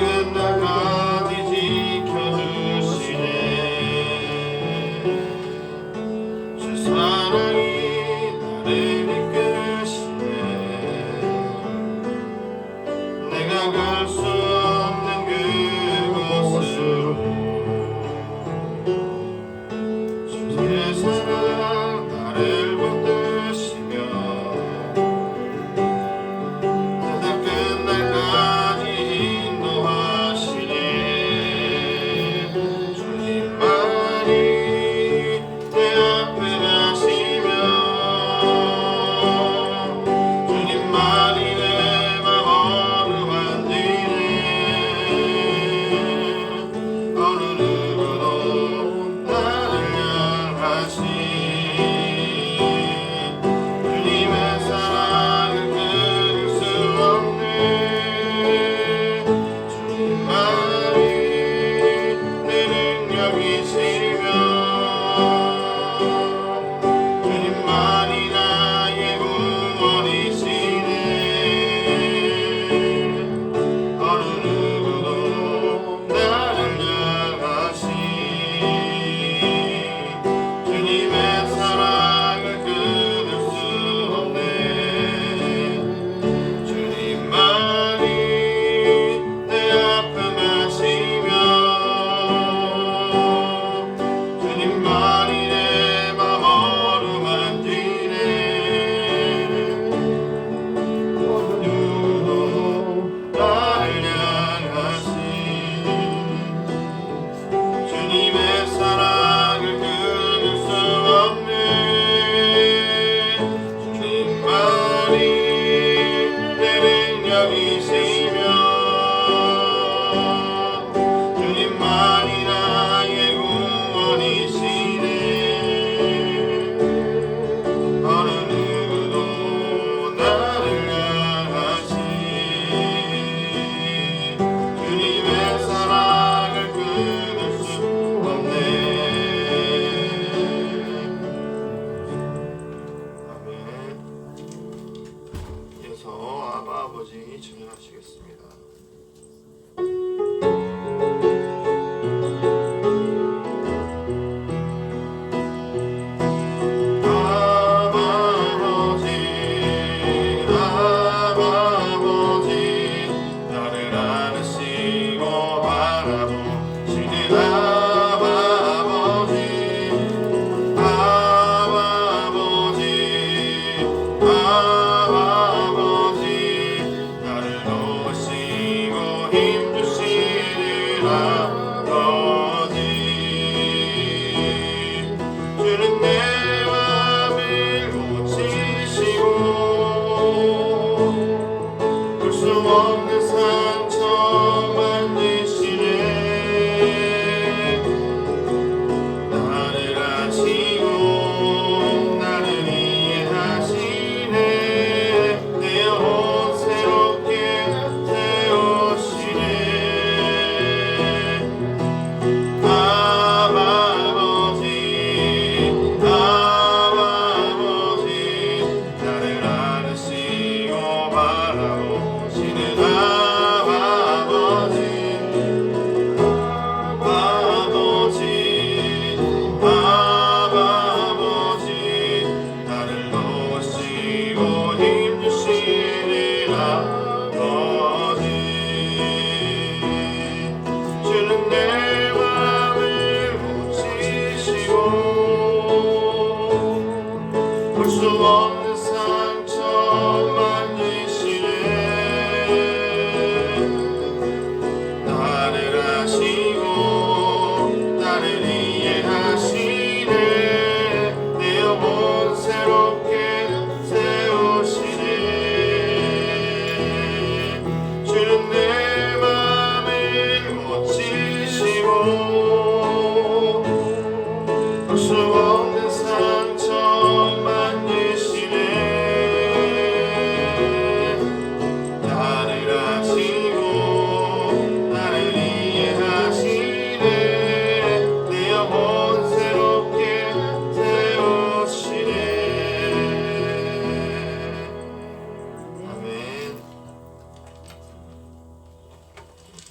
끝날까지 지켜주시네. 주 사랑이 나를 이끄시네. 내가 갈 수 없는 그곳으로 주의 사랑 나를 붙드시며 세상 끝날까지 인도하시네. 주님만이 내 앞에 가시며 주님만이 내 맘 어루만지네. 어느 누구도 나를 향하시 주님의 사랑을 끊을 수 없네. 주님만이 내 능력이시며 주님만이 나의 구원이시네. 어느 누구도 나를 향하시 주님의 사랑을 끊을 수 없네. 주님만이 내 아픔하시며 주님만이 내 맘 어루만지네. 어느 누구도 나를 향하시 주님의 사랑을 끊을 수 없네. 주님만이 내 능력이시며 주님만이 나의 구원이시네. 어느 누구도 나를 향하시 주님의 사랑을 끊을 수 없네. 아멘. 이어서 아바 아버지 찬양하시겠습니다. 아바 아버지 아바 아버지 나를 안으시고 바라보시는 아바 아버지 아바 아버지 아바 아버지 나를 도우시고 힘주시는 아버지 주는 내 맘을 고치시고 볼 수 없는 상처 만드시네. 나를 아시고 나를 이해하시네. 내 영혼 새롭게 세우시네.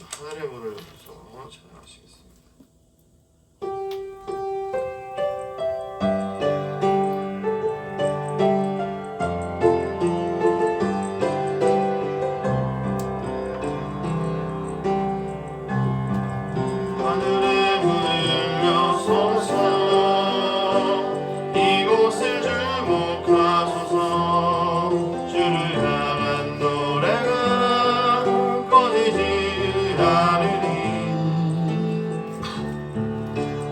하늘의 문을 열어서 찬양하시겠습니다. 하늘의 문을 여소서 이곳을 주목하소서 주를 향한 노래가 꺼지지 않으니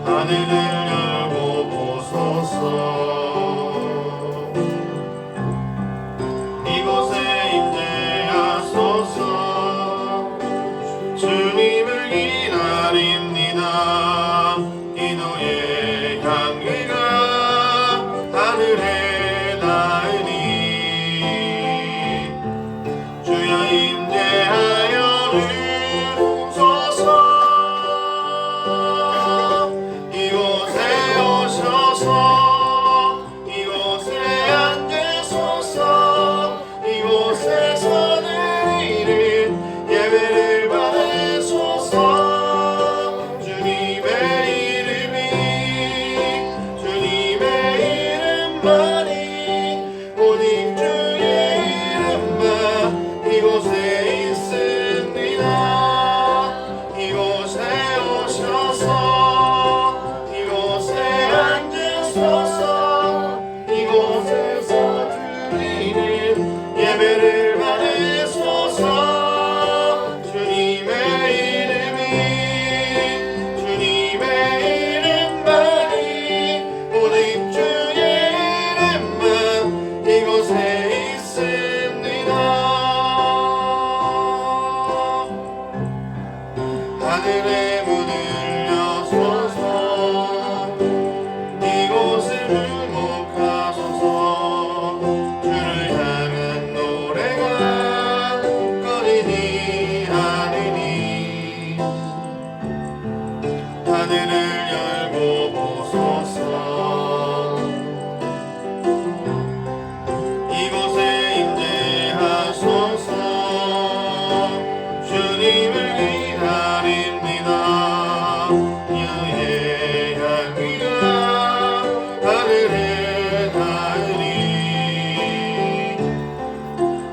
하늘을 열고 보소서 이곳에 임재하소서 주님을 기다립니다. 기도의 향기가 하늘에 닿으니 주여 임재하여 주소서 이곳에 오셔서 이곳에 앉으소서 이곳에서 드리는 예배를 받으소서 주님의 이름이 주님의 이름만이 오직 주의 이름만 이곳에 있습니다. 이곳에 오셔서 이곳에 앉으소서 이곳에서 드리는 예배를 받으소서 주님의 이름이 주님의 이름만이 오직 주의 이름만 이곳에 있습니다. 하늘의 문을 여소서 이곳을 주목하소서 주를 향한 노래가 꺼지지 않으니 하늘을 열고 보소서 이곳에 임재하소서 주님을 기다립니다. 주의 향기가 하늘에 닿으니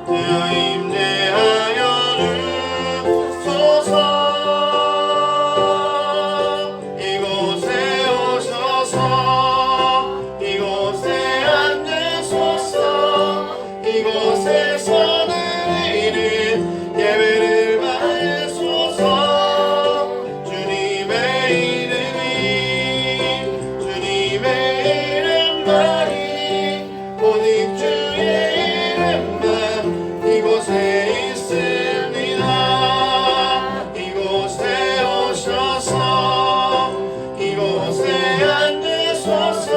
주여 임재하여 주소서 이곳에 오셔서 이곳에 앉으소서 이곳에서 드리는 예배를 받으소서 주님의 이름이 주님의 이름만이 오직 주의 이름만 이곳에 있습니다. 이곳에 오셔서 이곳에 앉으소서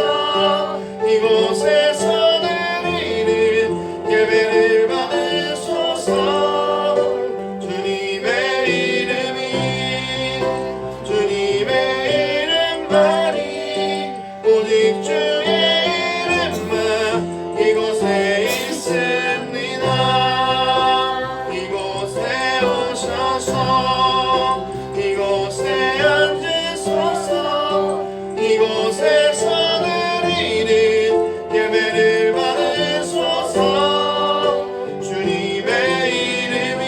이곳에서 드리는 예배를 받으소서 주님의 이름이 주님의 이름만이 오직 주의 이름만 이곳에 있습니다. 이곳에 오셔서 이곳에 앉으소서 이곳에서 드리는 예배를 받으소서 주님의 이름이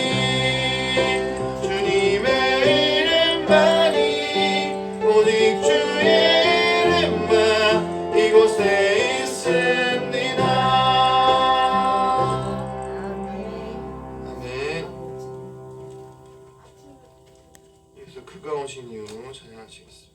주님의 이름만이 오직 주의 이름만 이곳에 있습니다. 아멘. 여기서 그가 오신 이유 찬양하시겠습니다.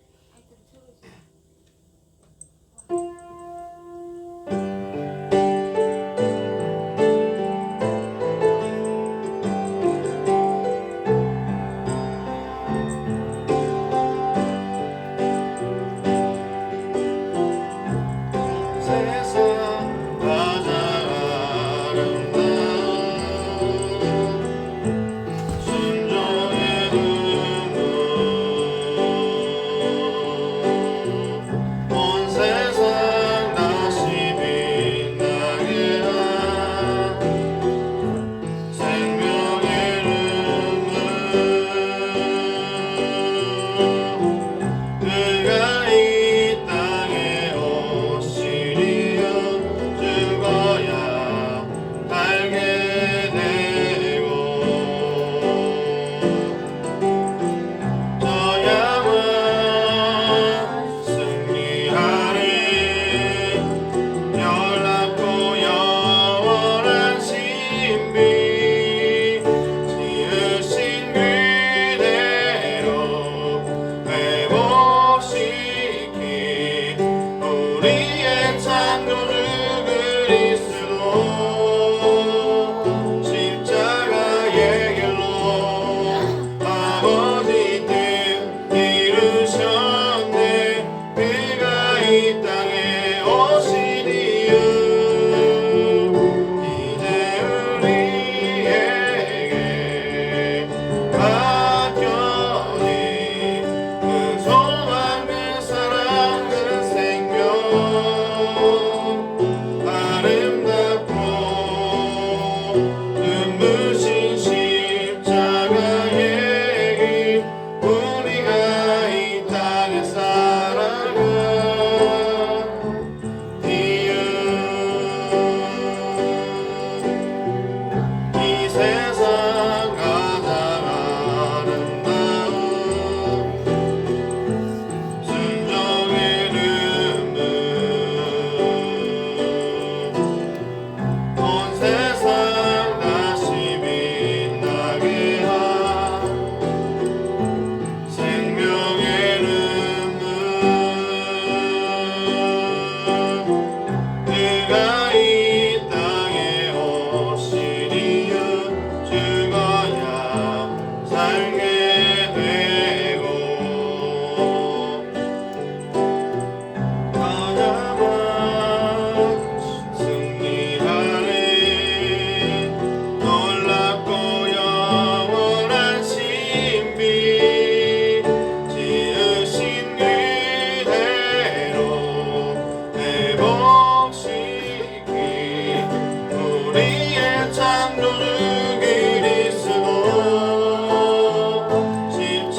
세상 가장 아름다운 순종의 눈물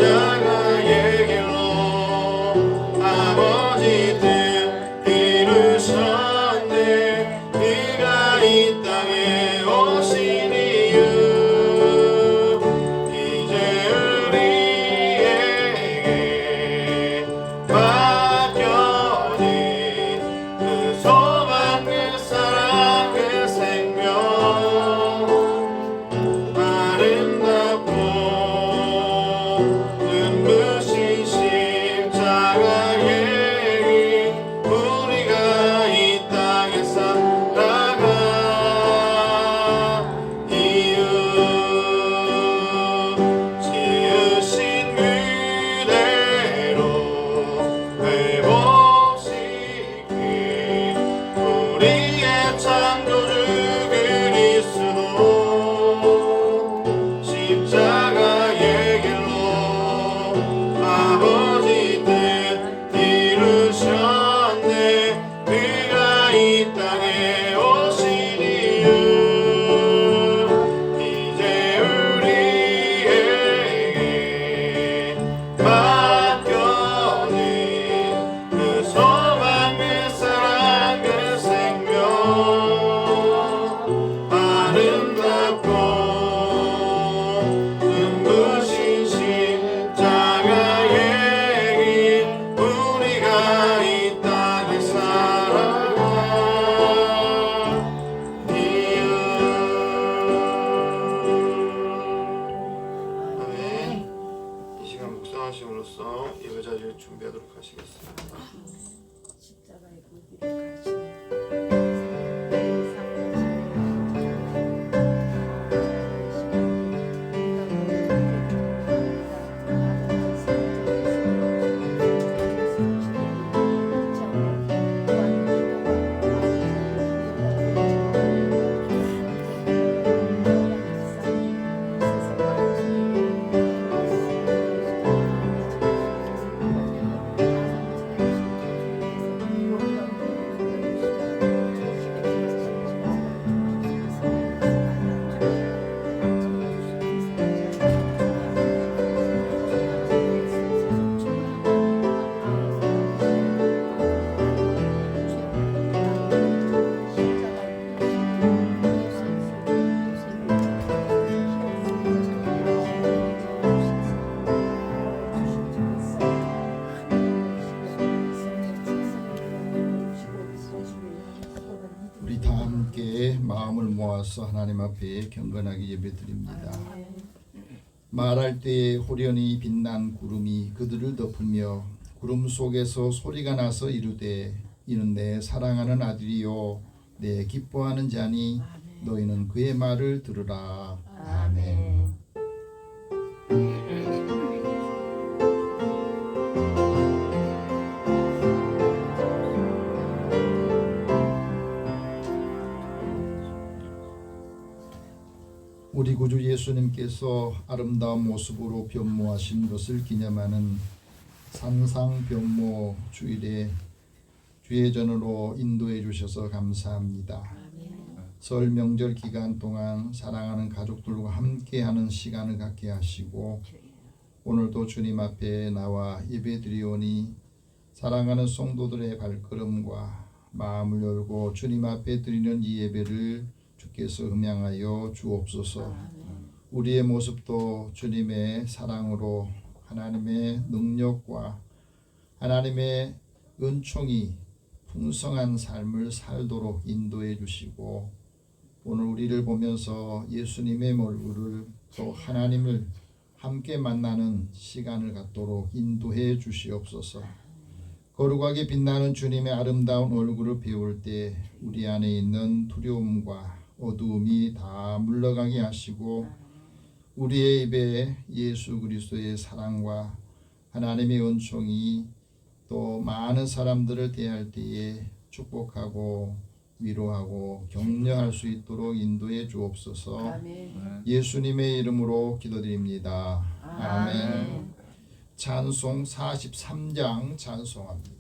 십자가의 길로 아버지 뜻 이루셨네. 그가 이 땅에 오신 이유 이제 우리에게 맡겨진 그 소망 그 사랑 그 생명 아름답고 눈부신 십자가의 길 우리가 이 땅에 살아가 이유 지으신 그대로 회복시킨 우리의 창조주 그리스도 십자가의 길로 아버지 뜻 이루셨네. 그가 이 땅에 오신 이유 이제 우리에게 맡겨진 그 소망 그 사랑 그 생명 아름답고 눈부신 십자가의 길 우리가 이 땅에 살아가 이유 아멘. 이 시간 묵상하심으로써 예배자리를 준비하도록 하시겠습니다. 십자가의 무기를 가르치는 우리 다 함께 마음을 모아서 하나님 앞에 경건하게 예배드립니다. 말할 때에 호련히 빛난 구름이 그들을 덮으며 구름 속에서 소리가 나서 이르되 이는 내 사랑하는 아들이요 내 기뻐하는 자니 너희는 그의 말을 들으라. 아멘. 우리 구주 예수님께서 아름다운 모습으로 변모하신 것을 기념하는 산상 변모 주일에 주의 전으로 인도해 주셔서 감사합니다. 설 명절 기간 동안 사랑하는 가족들과 함께하는 시간을 갖게 하시고 오늘도 주님 앞에 나와 예배드리오니 사랑하는 성도들의 발걸음과 마음을 열고 주님 앞에 드리는 이 예배를 주께서 음양하여 주옵소서. 우리의 모습도 주님의 사랑으로 하나님의 능력과 하나님의 은총이 풍성한 삶을 살도록 인도해 주시고 오늘 우리를 보면서 예수님의 얼굴을 또 하나님을 함께 만나는 시간을 갖도록 인도해 주시옵소서. 거룩하게 빛나는 주님의 아름다운 얼굴을 배울 때 우리 안에 있는 두려움과 어두움이 다 물러가게 하시고 우리의 입에 예수 그리스도의 사랑과 하나님의 은총이 또 많은 사람들을 대할 때에 축복하고 위로하고 격려할 수 있도록 인도해 주옵소서. 아멘. 예수님의 이름으로 기도드립니다. 아멘. 아멘. 찬송 43장 찬송합니다.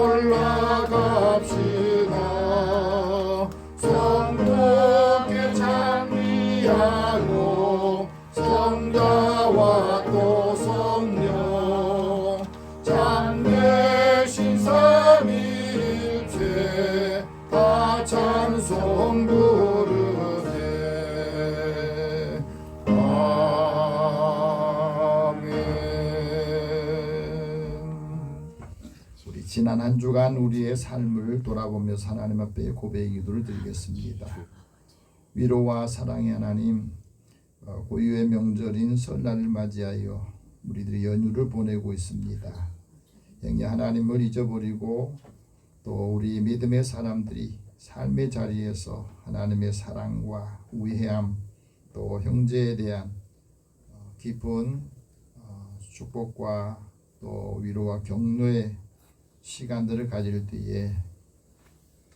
올라갑시다. 성도께 찬미하고 성자와 또 성령 참되신 삼위일체 다 찬송 부르네. 아멘. 우리 지난 한 주간 우리의 삶을 돌아보면서 하나님 앞에 고백의 기도를 드리겠습니다. 위로와 사랑의 하나님, 고유의 명절인 설날을 맞이하여 우리들이 연휴를 보내고 있습니다. 영계 하나님을 잊어버리고 또 우리 믿음의 사람들이 삶의 자리에서 하나님의 사랑과 우애함 또 형제에 대한 깊은 축복과 또 위로와 격려의 시간들을 가질 때에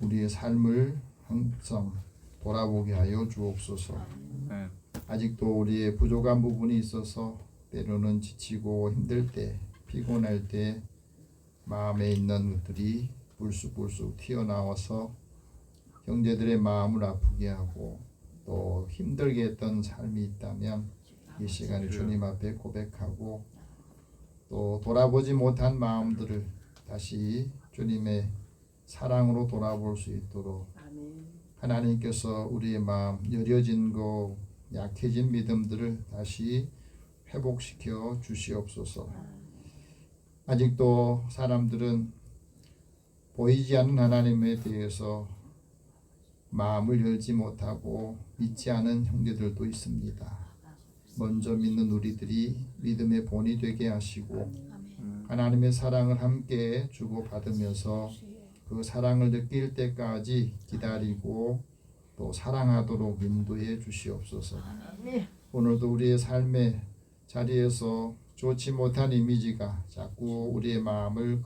우리의 삶을 항상 돌아보게 하여 주옵소서. 아직도 우리의 부족한 부분이 있어서 때로는 지치고 힘들 때, 피곤할 때 마음에 있는 것들이 불쑥불쑥 튀어나와서 형제들의 마음을 아프게 하고 또 힘들게 했던 삶이 있다면 이 시간에 주님 앞에 고백하고 또 돌아보지 못한 마음들을 다시 주님의 사랑으로 돌아볼 수 있도록 하나님께서 우리의 마음 여려진 거 약해진 믿음들을 다시 회복시켜 주시옵소서. 아직도 사람들은 보이지 않는 하나님에 대해서 마음을 열지 못하고 믿지 않은 형제들도 있습니다. 먼저 믿는 우리들이 믿음의 본이 되게 하시고 하나님의 사랑을 함께 주고받으면서 그 사랑을 느낄 때까지 기다리고 또 사랑하도록 인도해 주시옵소서. 오늘도 우리의 삶의 자리에서 좋지 못한 이미지가 자꾸 우리의 마음을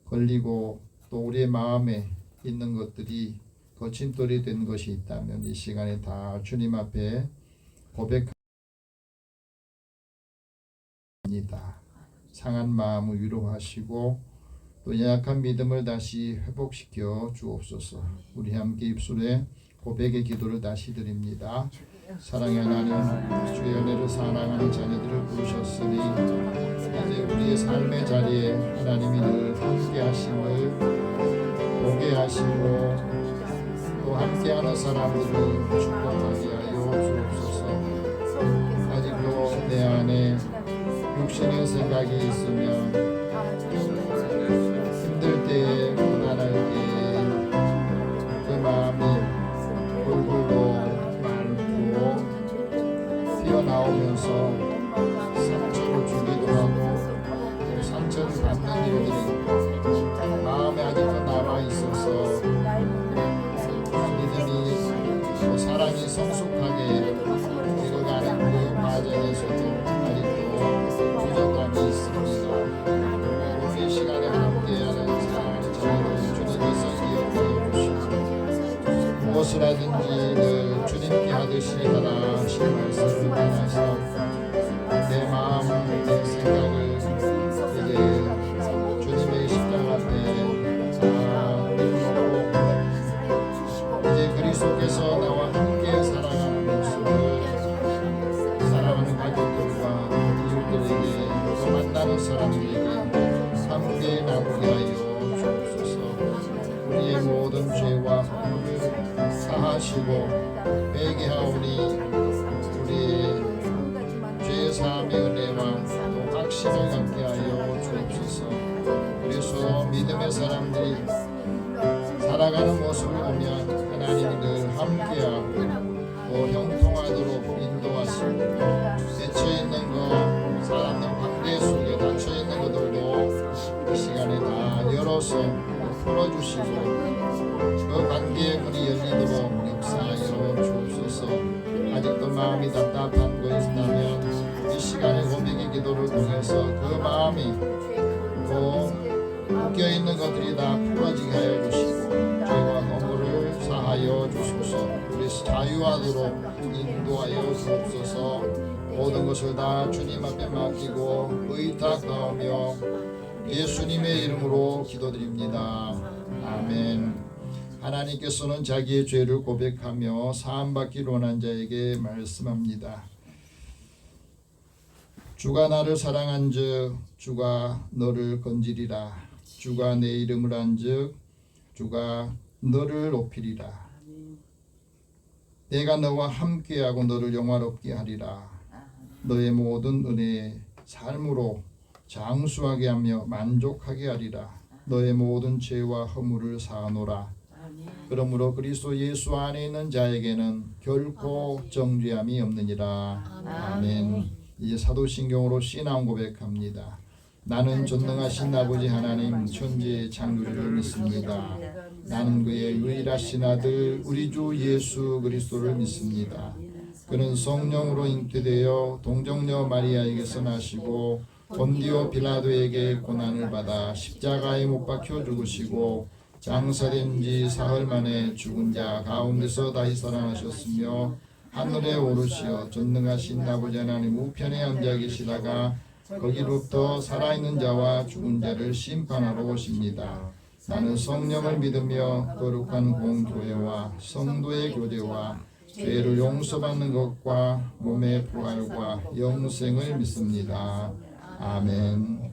걸리고 또 우리의 마음에 있는 것들이 거친돌이 된 것이 있다면 이 시간에 다 주님 앞에 고백합니다. 상한 마음을 위로하시고 또 연약한 믿음을 다시 회복시켜 주옵소서. 우리 함께 입술에 고백의 기도를 다시 드립니다. 사랑의 하나님, 주의 은혜를 사랑하는 자녀들을 부르셨으니 이제 우리의 삶의 자리에 하나님이 늘 함께 하심을 보게 하시고 또 함께하는 사람들을 축복하게 하여 주옵소서. 아직도 내 안에 육신의 생각이 있으면 힘들 때에 고단할 때에 그 마음이 불불로 많고 튀어나오면서 상처를 주기도 하고 또 상처를 받는 일들이 마음에 아직도 남아있어서 믿음이 또 사랑이 성숙하게 익어가는 그 과정에서도 아직도 부족함이 있습니다. 오늘 이 시간에 함께하는 사랑하는 자녀들 주님께서 기억하여 주시고 무엇을 하든지 늘 주님께 하듯이 하라 하신 말씀을 따라서 내 마음 내 생각을 이제 주님의 십자가 앞에 다 내려놓고 이제 그리스도께서 나와 함께 살아가는 모습을 사랑하는 가족들과 이웃들에게 또 만나는 사람들에게 함께 나누게 하여 주옵소서. 우리의 모든 죄와 허물을 사하시고 회개하오니 우리의 죄 사함의 은혜와 또 확신을 갖게 하여 주옵소서. 그래서 믿음의 사람들이 살아가는 모습을 보면 하나님이 늘 함께하고 또 형통하도록 인도하시고 닫혀있는 것 사람들 관계 속에 닫혀있는 것들도 이 시간에 다 열어서 풀어주시고 그 관계의 문이 열리도록 역사하여 주옵소서. 아직도 마음이 답답한 거 있다면 이 시간에 고백의 기도를 통해서 그 마음이 또 묶여있는 것들이 다 풀어지게 하여 주시고 죄와 허물을 사하여 주소서. 우리 자유하도록 인도하여 주옵소서. 모든 것을 다 주님 앞에 맡기고 의탁하며 예수님의 이름으로 기도드립니다. 아멘. 하나님께서는 자기의 죄를 고백하며 사함받기를 원한 자에게 말씀합니다. 주가 나를 사랑한즉 주가 너를 건지리라. 주가 내 이름을 안즉 주가 너를 높이리라. 내가 너와 함께하고 너를 영화롭게 하리라. 너의 모든 은혜의 삶으로 장수하게 하며 만족하게 하리라. 너의 모든 죄와 허물을 사하노라. 그러므로 그리스도 예수 안에 있는 자에게는 결코 정죄함이 없느니라. 아멘. 이제 사도신경으로 신앙 고백합니다. 나는 전능하신 아버지 하나님 천지의 창조주를 믿습니다. 나는 그의 유일하신 아들 우리 주 예수 그리스도를 믿습니다. 그는 성령으로 잉태되어 동정녀 마리아에게서 나시고 본디오 빌라도에게 고난을 받아 십자가에 못 박혀 죽으시고 장사된 지 사흘 만에 죽은 자 가운데서 다시 살아나셨으며 하늘에 오르시어 전능하신 아버지 하나님 우편에 앉아 계시다가 거기로부터 살아있는 자와 죽은 자를 심판하러 오십니다. 나는 성령을 믿으며 거룩한 공교회와 성도의 교제와 죄를 용서받는 것과 몸의 부활과 영생을 믿습니다. 아멘.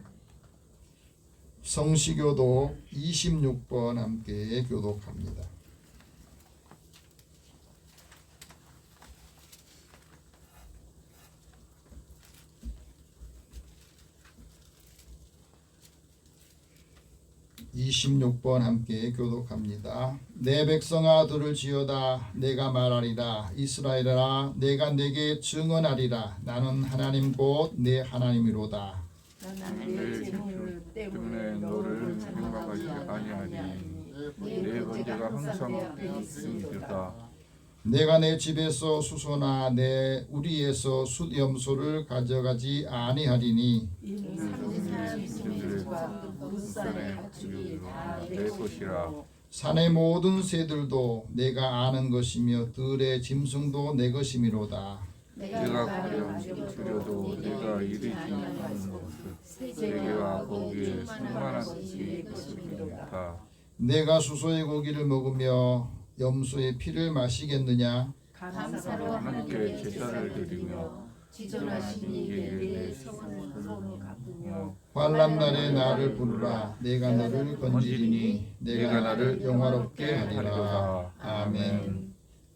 성시교독 26번 함께 교독합니다. (26번) 함께 교독합니다. 내 백성아 들을지어다. 내가 말하리라. 이스라엘아 내가 내게 증언하리라. 나는 하나님 곧 내 하나님이로다. 내 재물 때문에 너를 생각하지 아니하니 내 번제가 항상 있음이다. 내가 내 집에서 수소나 내 우리에서 숫염소를 가져가지 아니하리니 내 것이라. 산의 모든 새들도 내가 아는 것이며 들의 짐승도 내 것이미로다. 내가 가령 줄여도 내가 이르지 않는 세계와 거기에 수많은 것이 있으리로다. 내가 수소의 고기를 먹으며 염소의 피를 마시겠느냐? 감사로 하나님께 제사를 드리며 지존하신 이에게 내 성을 갚으며 환난 날에 나를 부르라. 내가 너를 건지리니 내가 나를 영화롭게 하리라. 아멘.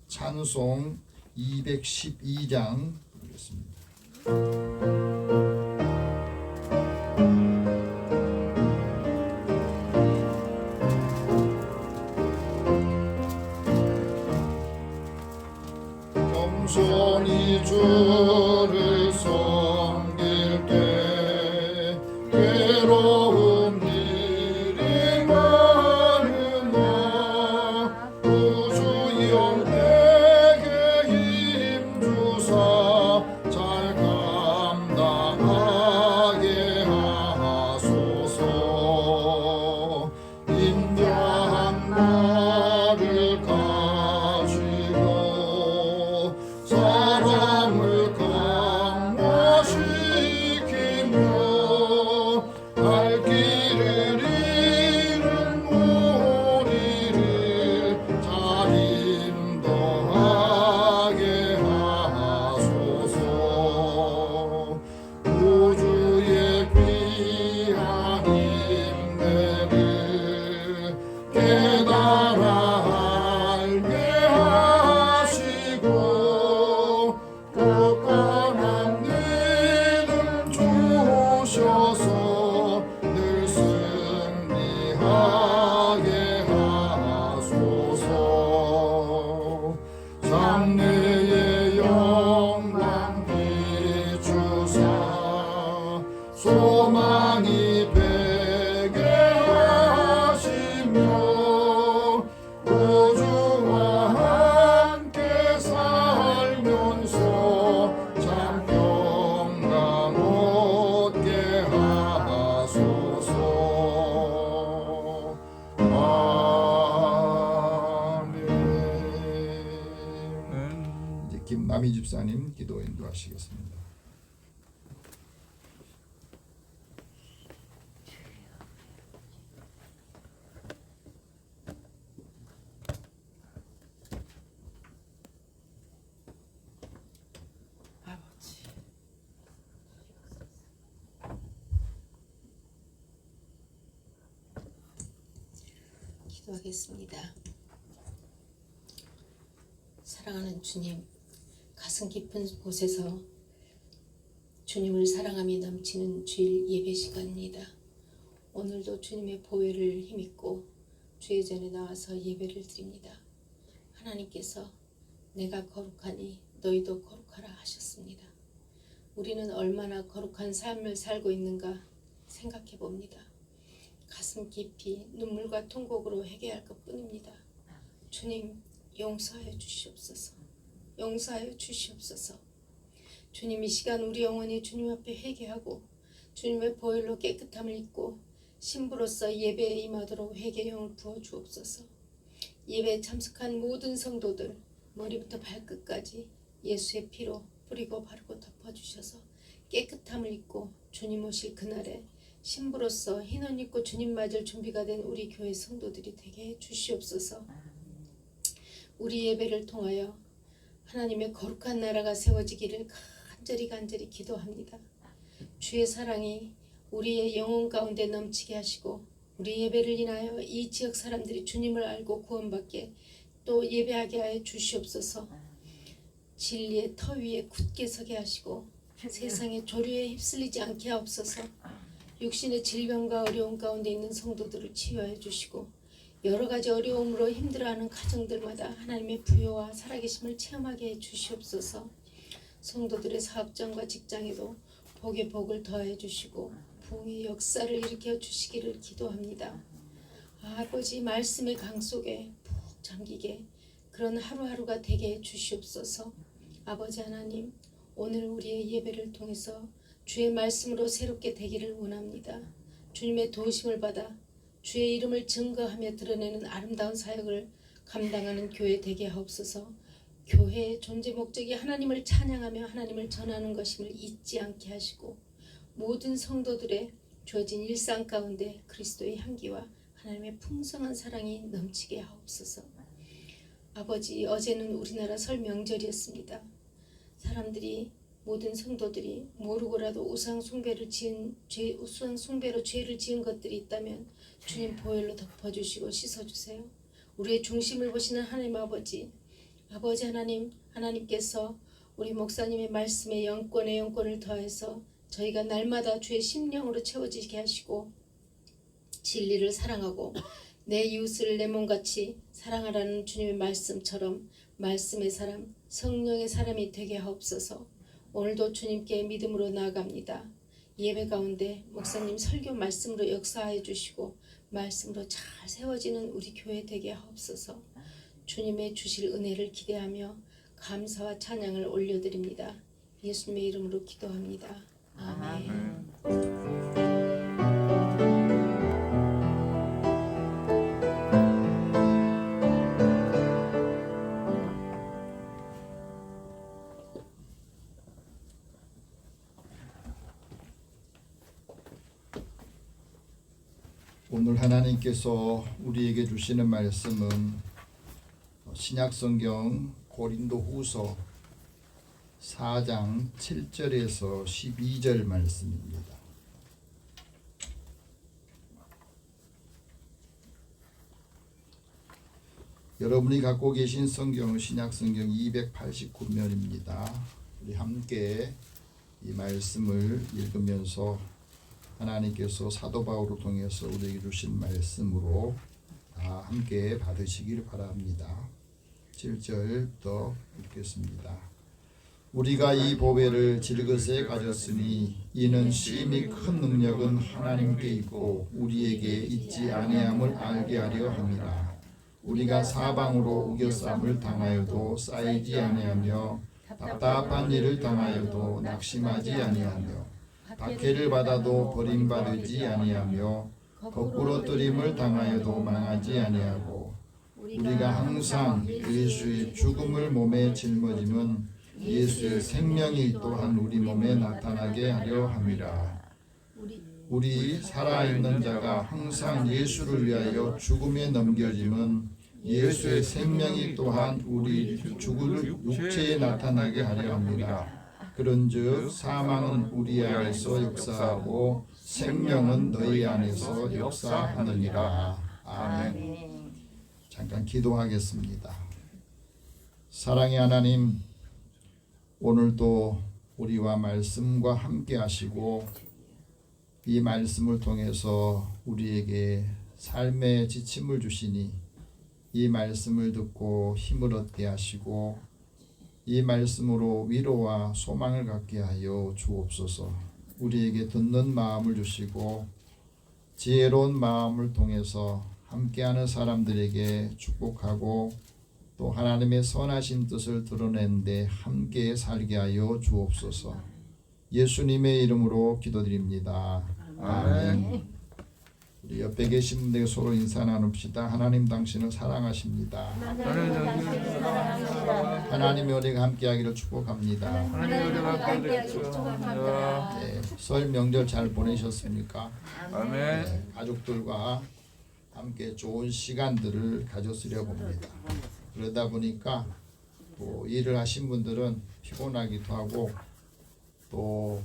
찬송 212장 부르겠습니다. 겸손히 주를 섬길 때 괴로운 일이 많으나 구주 영에게 힘 주사 잘 감당하게 하소서. 인자한 나를 가지고 사랑을 강화시키며 갈 길을 잃은 우리를 잘 인도하게 하소서. 우주의 귀한 인내를 깨달아 알게 하시고 굳건한 믿음 주셔서 늘 승리하게 하소서. 장래의 영광 비추사 소망이 되게 하시며 우주와 함께 살면서 참 평강 얻게 하소서. 아멘. 이제 김남희 집사님 기도 인도하시겠습니다. 기도하겠습니다. 사랑하는 주님, 가슴 깊은 곳에서 주님을 사랑함이 넘치는 주일 예배 시간입니다. 오늘도 주님의 보혈을 힘입고 주의 전에 나와서 예배를 드립니다. 하나님께서 내가 거룩하니 너희도 거룩하라 하셨습니다. 우리는 얼마나 거룩한 삶을 살고 있는가 생각해 봅니다. 가슴 깊이 눈물과 통곡으로 회개할 것뿐입니다. 주님, 용서하여 주시옵소서. 용서하여 주시옵소서. 주님, 이 시간 우리 영혼이 주님 앞에 회개하고 주님의 보혈로 깨끗함을 입고 신부로서 예배에 임하도록 회개의 영을 부어 주옵소서. 예배에 참석한 모든 성도들 머리부터 발끝까지 예수의 피로 뿌리고 바르고 덮어주셔서 깨끗함을 입고 주님 오실 그날에 신부로서 흰옷 입고 주님 맞을 준비가 된 우리 교회 성도들이 되게 해 주시옵소서. 우리 예배를 통하여 하나님의 거룩한 나라가 세워지기를 간절히 기도합니다. 주의 사랑이 우리의 영혼 가운데 넘치게 하시고 우리 예배를 인하여 이 지역 사람들이 주님을 알고 구원받게 또 예배하게 하여 주시옵소서. 진리의 터 위에 굳게 서게 하시고 세상의 조류에 휩쓸리지 않게 하옵소서. 육신의 질병과 어려움 가운데 있는 성도들을 치유하여 주시고 여러 가지 어려움으로 힘들어하는 가정들마다 하나님의 부요와 살아계심을 체험하게 해 주시옵소서. 성도들의 사업장과 직장에도 복의 복을 더해 주시고 부흥의 역사를 일으켜 주시기를 기도합니다. 아버지, 말씀의 강 속에 푹 잠기게 그런 하루하루가 되게 해 주시옵소서. 아버지 하나님, 오늘 우리의 예배를 통해서 주의 말씀으로 새롭게 되기를 원합니다. 주님의 도우심을 받아 주의 이름을 증거하며 드러내는 아름다운 사역을 감당하는 교회 되게 하옵소서. 교회의 존재 목적이 하나님을 찬양하며 하나님을 전하는 것임을 잊지 않게 하시고 모든 성도들의 주어진 일상 가운데 그리스도의 향기와 하나님의 풍성한 사랑이 넘치게 하옵소서. 아버지, 어제는 우리나라 설 명절이었습니다. 사람들이 모든 성도들이 모르고라도 우상 숭배로 죄를 지은 것들이 있다면 주님 보혈로 덮어주시고 씻어주세요. 우리의 중심을 보시는 하나님 아버지 하나님, 하나님께서 우리 목사님의 말씀에 영권을 더해서 저희가 날마다 주의 심령으로 채워지게 하시고 진리를 사랑하고 내 이웃을 내 몸같이 사랑하라는 주님의 말씀처럼 말씀의 사람, 성령의 사람이 되게 하옵소서. 오늘도 주님께 믿음으로 나아갑니다. 예배 가운데 목사님 설교 말씀으로 역사해 주시고 말씀으로 잘 세워지는 우리 교회 되게 하옵소서. 주님의 주실 은혜를 기대하며 감사와 찬양을 올려드립니다. 예수님의 이름으로 기도합니다. 아멘. 오늘 하나님께서 우리에게 주시는 말씀은 신약성경 고린도후서 4장 7절에서 12절 말씀입니다. 여러분이 갖고 계신 성경은 신약성경 289면입니다. 우리 함께 이 말씀을 읽으면서 하나님께서 사도 바울을 통해서 우리에게 주신 말씀으로 다 함께 받으시길 바랍니다. 7절부터 읽겠습니다. 우리가 이 보배를 질그새 가졌으니 이는 심히 큰 능력은 하나님께 있고 우리에게 있지 아니함을 알게 하려 함이라. 우리가 사방으로 우겨쌈을 당하여도 쌓이지 아니하며 답답한 일을 당하여도 낙심하지 아니하며 박해를 받아도 버림받지 아니하며 거꾸로 뜨림을 당하여도 망하지 아니하고 우리가 항상 예수의 죽음을 몸에 짊어지면 예수의 생명이 또한 우리 몸에 나타나게 하려 함이라. 우리 살아있는 자가 항상 예수를 위하여 죽음에 넘겨짐은 예수의 생명이 또한 우리 죽을 육체에 나타나게 하려 합니다. 그런즉 사망은 우리 안에서 역사하고 생명은 너희 안에서 역사하느니라. 아멘. 잠깐 기도하겠습니다. 사랑의 하나님, 오늘도 우리와 말씀과 함께 하시고 이 말씀을 통해서 우리에게 삶의 지침을 주시니 이 말씀을 듣고 힘을 얻게 하시고 이 말씀으로 위로와 소망을 갖게 하여 주옵소서. 우리에게 듣는 마음을 주시고 지혜로운 마음을 통해서 함께하는 사람들에게 축복하고 또 하나님의 선하신 뜻을 드러내는데 함께 살게 하여 주옵소서. 예수님의 이름으로 기도드립니다. 아멘. 우리 옆에 계신 분들에게 서로 인사 나눕시다. 하나님 당신을 사랑하십니다. 하나님의 은혜가 함께하기를 축복합니다. 네, 설 명절 잘 보내셨습니까? 아멘. 네, 가족들과 함께 좋은 시간들을 가졌으려 봅니다. 그러다 보니까 또 일을 하신 분들은 피곤하기도 하고 또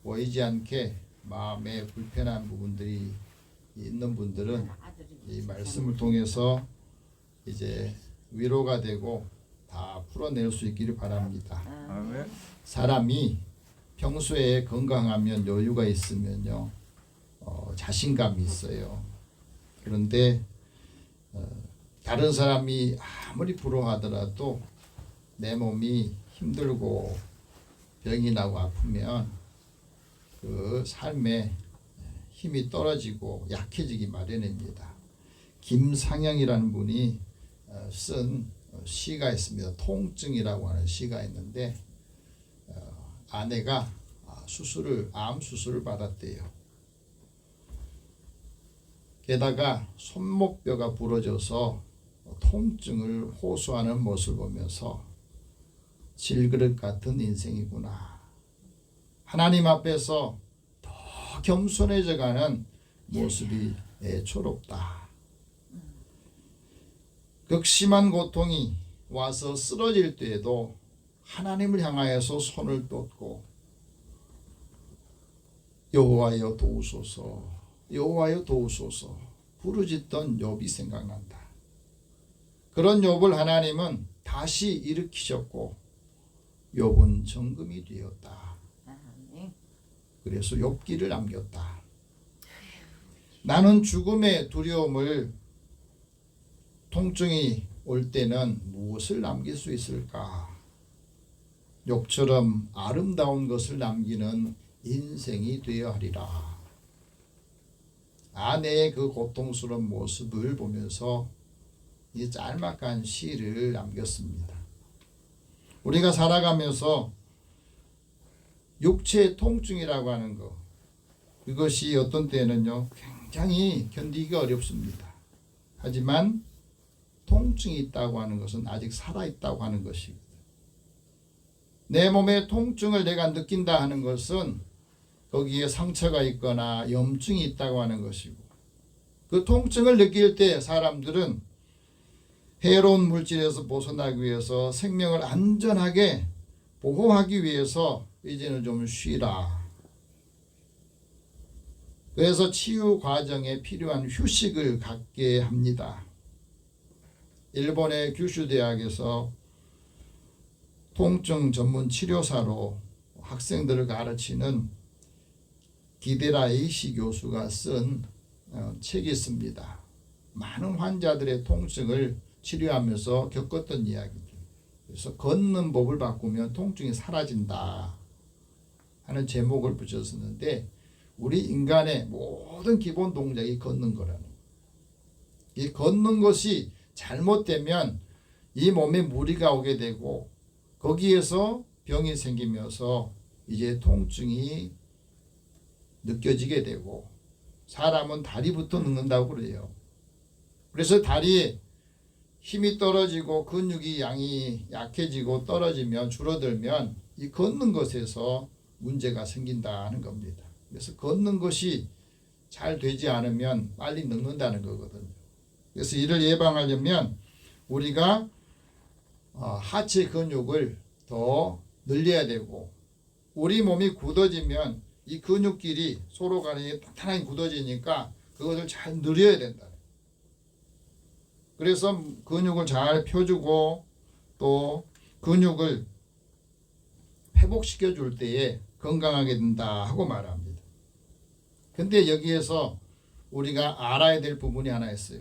보이지 않게 마음에 불편한 부분들이 있는 분들은 이 말씀을 통해서 이제 위로가 되고 다 풀어낼 수 있기를 바랍니다. 아멘. 사람이 평소에 건강하면 여유가 있으면요 자신감이 있어요. 그런데 다른 사람이 아무리 부러워하더라도 내 몸이 힘들고 병이 나고 아프면 그 삶에 힘이 떨어지고 약해지기 마련입니다. 김상영이라는 분이 쓴 시가 있습니다. 통증이라고 하는 시가 있는데 아내가 암 수술을 받았대요. 게다가 손목뼈가 부러져서 통증을 호소하는 모습을 보면서 질그릇 같은 인생이구나. 하나님 앞에서 더 겸손해져 가는 모습이 애초롭다. 극심한 고통이 와서 쓰러질 때에도 하나님을 향하여서 손을 뻗고 여호와여 도우소서, 여호와여 도우소서 부르짖던 욥이 생각난다. 그런 욥을 하나님은 다시 일으키셨고 욥은 정금이 되었다. 그래서 욥기를 남겼다. 나는 죽음의 두려움을 통증이 올 때는 무엇을 남길 수 있을까? 욥처럼 아름다운 것을 남기는 인생이 되어야 하리라. 아내의 그 고통스러운 모습을 보면서 이 짤막한 시를 남겼습니다. 우리가 살아가면서 육체의 통증이라고 하는 것, 그것이 어떤 때는요 굉장히 견디기가 어렵습니다. 하지만 통증이 있다고 하는 것은 아직 살아있다고 하는 것이거든. 내 몸에 통증을 내가 느낀다 하는 것은 거기에 상처가 있거나 염증이 있다고 하는 것이고, 그 통증을 느낄 때 사람들은 해로운 물질에서 벗어나기 위해서 생명을 안전하게 보호하기 위해서 이제는 좀 쉬라. 그래서 치유 과정에 필요한 휴식을 갖게 합니다. 일본의 규슈 대학에서 통증 전문 치료사로 학생들을 가르치는 기데라 에이시 교수가 쓴 책이 있습니다. 많은 환자들의 통증을 치료하면서 겪었던 이야기죠. 그래서 걷는 법을 바꾸면 통증이 사라진다 하는 제목을 붙였었는데, 우리 인간의 모든 기본 동작이 걷는 거라는 거예요. 이 걷는 것이 잘못되면 이 몸에 무리가 오게 되고 거기에서 병이 생기면서 이제 통증이 느껴지게 되고, 사람은 다리부터 늙는다고 그래요. 그래서 다리에 힘이 떨어지고 근육이 양이 약해지고 떨어지면 줄어들면 이 걷는 것에서 문제가 생긴다는 겁니다. 그래서 걷는 것이 잘 되지 않으면 빨리 늙는다는 거거든요. 그래서 이를 예방하려면 우리가 하체 근육을 더 늘려야 되고, 우리 몸이 굳어지면 이 근육끼리 서로 간에 탄탄하게 굳어지니까 그것을 잘 늘려야 된다. 그래서 근육을 잘 펴주고 또 근육을 회복시켜 줄 때에 건강하게 된다 하고 말합니다. 근데 여기에서 우리가 알아야 될 부분이 하나 있어요.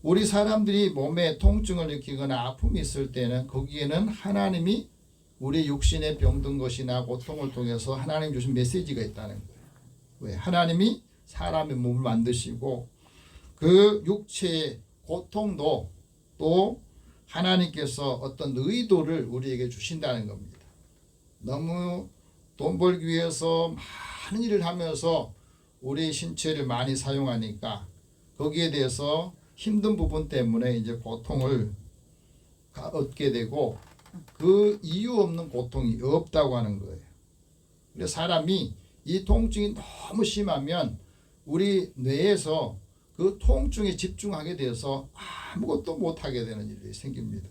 우리 사람들이 몸에 통증을 느끼거나 아픔이 있을 때는 거기에는 하나님이 우리 육신에 병든 것이나 고통을 통해서 하나님 주신 메시지가 있다는 거예요. 왜? 하나님이 사람의 몸을 만드시고 그 육체의 고통도 또 하나님께서 어떤 의도를 우리에게 주신다는 겁니다. 너무 돈 벌기 위해서 많은 일을 하면서 우리 신체를 많이 사용하니까 거기에 대해서 힘든 부분 때문에 이제 고통을 얻게 되고 그 이유 없는 고통이 없다고 하는 거예요. 그래서 사람이 이 통증이 너무 심하면 우리 뇌에서 그 통증에 집중하게 돼서 아무것도 못하게 되는 일이 생깁니다.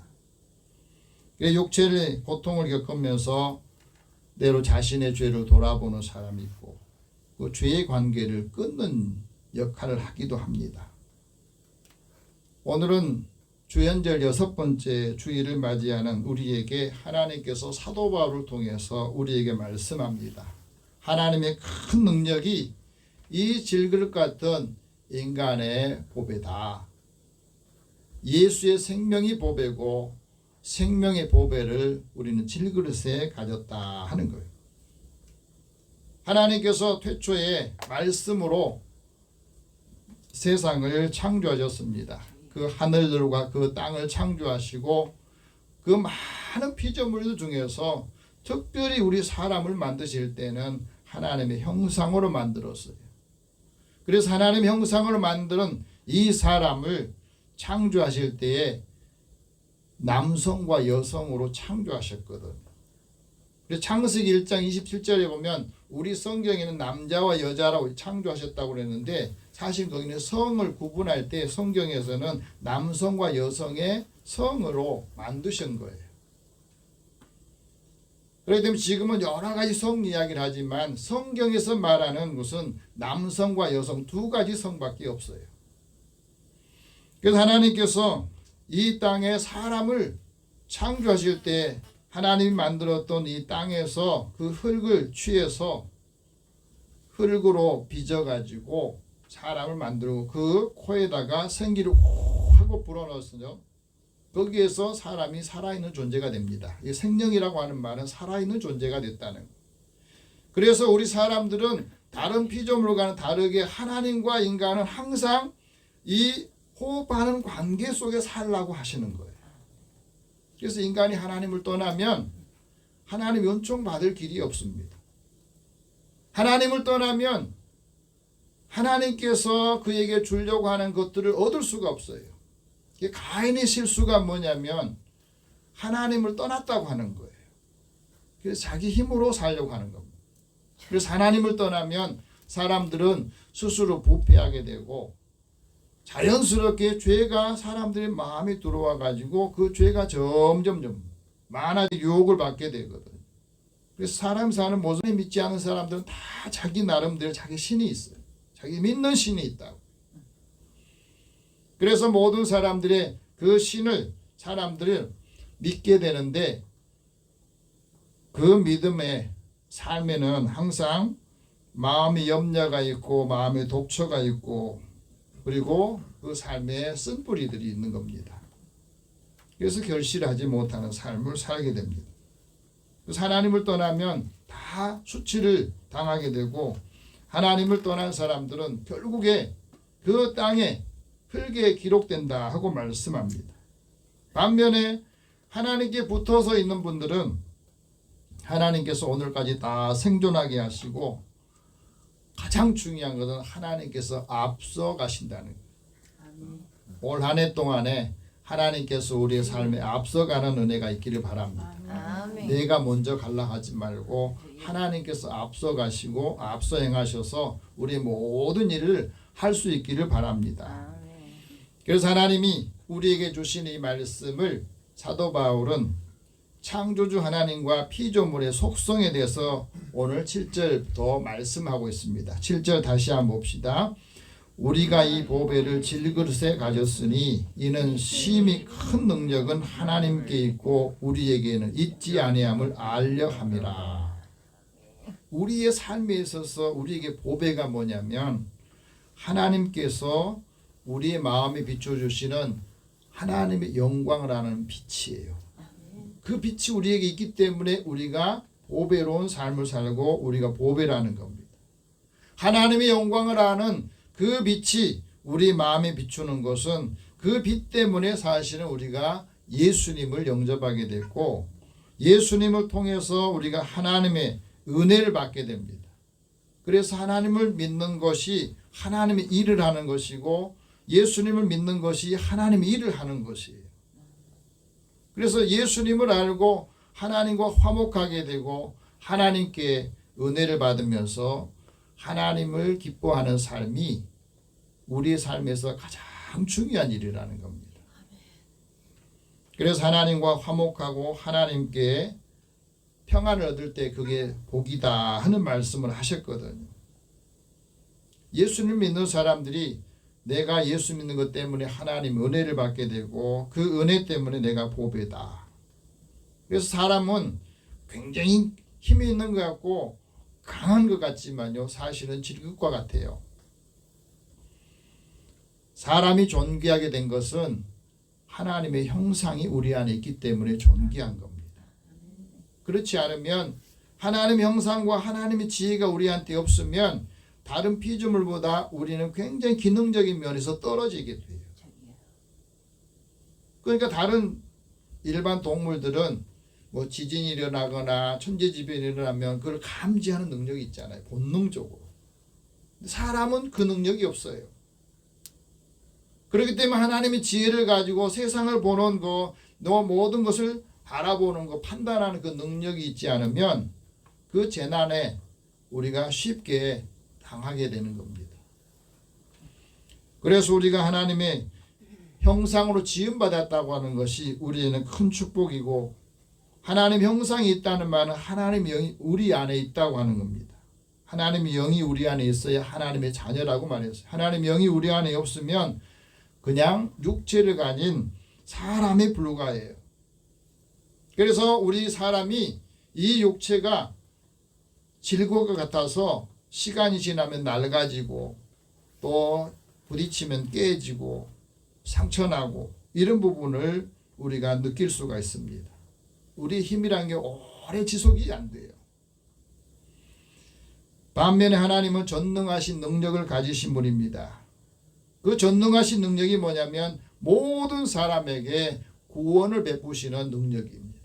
육체의 고통을 겪으면서 때로 자신의 죄를 돌아보는 사람이 있고 그 죄의 관계를 끊는 역할을 하기도 합니다. 오늘은 주연절 6번째 주일을 맞이하는 우리에게 하나님께서 사도 바울을 통해서 우리에게 말씀합니다. 하나님의 큰 능력이 이 질그릇 같은 인간의 보배다. 예수의 생명이 보배고 생명의 보배를 우리는 질그릇에 가졌다 하는 거예요. 하나님께서 태초에 말씀으로 세상을 창조하셨습니다. 그 하늘들과 그 땅을 창조하시고 그 많은 피조물 중에서 특별히 우리 사람을 만드실 때는 하나님의 형상으로 만들었어요. 그래서 하나님의 형상으로 만드는 이 사람을 창조하실 때에 남성과 여성으로 창조하셨거든요. 그래서 창세기 1장 27절에 보면 우리 성경에는 남자와 여자라고 창조하셨다고 그랬는데 사실 거기는 성을 구분할 때 성경에서는 남성과 여성의 성으로 만드신 거예요. 그렇기 때문에 지금은 여러 가지 성 이야기를 하지만 성경에서 말하는 것은 남성과 여성 두 가지 성밖에 없어요. 그래서 하나님께서 이 땅에 사람을 창조하실 때 하나님이 만들었던 이 땅에서 그 흙을 취해서 흙으로 빚어가지고 사람을 만들고 그 코에다가 생기를 호 하고 불어넣었어요. 거기에서 사람이 살아있는 존재가 됩니다. 이 생명이라고 하는 말은 살아있는 존재가 됐다는 거예요. 그래서 우리 사람들은 다른 피조물과는 다르게 하나님과 인간은 항상 이 호흡하는 관계 속에 살라고 하시는 거예요. 그래서 인간이 하나님을 떠나면 하나님 은총 받을 길이 없습니다. 하나님을 떠나면 하나님께서 그에게 주려고 하는 것들을 얻을 수가 없어요. 가인의 실수가 뭐냐면 하나님을 떠났다고 하는 거예요. 그래서 자기 힘으로 살려고 하는 겁니다. 그래서 하나님을 떠나면 사람들은 스스로 부패하게 되고 자연스럽게 죄가 사람들의 마음에 들어와 가지고 그 죄가 점점 많아지고 유혹을 받게 되거든요. 그래서 사람 사는 모습에 믿지 않은 사람들은 다 자기 나름대로 자기 신이 있어요. 자기 믿는 신이 있다고. 그래서 모든 사람들의 그 신을 사람들을 믿게 되는데 그 믿음의 삶에는 항상 마음의 염려가 있고 마음의 독초가 있고 그리고 그 삶에 쓴뿌리들이 있는 겁니다. 그래서 결실하지 못하는 삶을 살게 됩니다. 그래서 하나님을 떠나면 다 수치를 당하게 되고 하나님을 떠난 사람들은 결국에 그 땅에 흙에 기록된다 하고 말씀합니다. 반면에 하나님께 붙어서 있는 분들은 하나님께서 오늘까지 다 생존하게 하시고 가장 중요한 것은 하나님께서 앞서 가신다는 거예요. 올 한 해 동안에 하나님께서 우리의 삶에 앞서가는 은혜가 있기를 바랍니다. 아멘. 내가 먼저 갈라 하지 말고 하나님께서 앞서 가시고 앞서 행하셔서 우리의 모든 일을 할 수 있기를 바랍니다. 그래서 하나님이 우리에게 주신 이 말씀을 사도 바울은 창조주 하나님과 피조물의 속성에 대해서 오늘 7절부터 말씀하고 있습니다. 7절 다시 한번 봅시다. 우리가 이 보배를 질그릇에 가졌으니 이는 심히 큰 능력은 하나님께 있고 우리에게는 있지 아니함을 알려 함이라. 우리의 삶에 있어서 우리에게 보배가 뭐냐면 하나님께서 우리의 마음에 비춰주시는 하나님의 영광을 아는 빛이에요. 그 빛이 우리에게 있기 때문에 우리가 보배로운 삶을 살고 우리가 보배라는 겁니다. 하나님의 영광을 아는 그 빛이 우리 마음에 비추는 것은 그 빛 때문에 사실은 우리가 예수님을 영접하게 됐고 예수님을 통해서 우리가 하나님의 은혜를 받게 됩니다. 그래서 하나님을 믿는 것이 하나님의 일을 하는 것이고 예수님을 믿는 것이 하나님의 일을 하는 것이에요. 그래서 예수님을 알고 하나님과 화목하게 되고 하나님께 은혜를 받으면서 하나님을 기뻐하는 삶이 우리의 삶에서 가장 중요한 일이라는 겁니다. 그래서 하나님과 화목하고 하나님께 평안을 얻을 때 그게 복이다 하는 말씀을 하셨거든요. 예수님 믿는 사람들이 내가 예수 믿는 것 때문에 하나님 은혜를 받게 되고 그 은혜 때문에 내가 보배다. 그래서 사람은 굉장히 힘이 있는 것 같고 강한 것 같지만요 사실은 질극과 같아요. 사람이 존귀하게 된 것은 하나님의 형상이 우리 안에 있기 때문에 존귀한 겁니다. 그렇지 않으면 하나님의 형상과 하나님의 지혜가 우리한테 없으면 다른 피조물보다 우리는 굉장히 기능적인 면에서 떨어지게 돼요. 그러니까 다른 일반 동물들은 뭐 지진이 일어나거나 천재지변이 일어나면 그걸 감지하는 능력이 있잖아요. 본능적으로. 사람은 그 능력이 없어요. 그렇기 때문에 하나님의 지혜를 가지고 세상을 보는 거, 너 모든 것을 바라보는 거, 판단하는 그 능력이 있지 않으면 그 재난에 우리가 쉽게 당하게 되는 겁니다. 그래서 우리가 하나님의 형상으로 지음받았다고 하는 것이 우리에는 큰 축복이고 하나님 형상이 있다는 말은 하나님의 영이 우리 안에 있다고 하는 겁니다. 하나님의 영이 우리 안에 있어야 하나님의 자녀라고 말했어요. 하나님의 영이 우리 안에 없으면 그냥 육체를 가진 사람에 불과해요. 그래서 우리 사람이 이 육체가 질것 같아서 시간이 지나면 낡아지고 또 부딪히면 깨지고 상처나고 이런 부분을 우리가 느낄 수가 있습니다. 우리의 힘이란 게 오래 지속이 안 돼요. 반면에 하나님은 전능하신 능력을 가지신 분입니다. 그 전능하신 능력이 뭐냐면 모든 사람에게 구원을 베푸시는 능력입니다.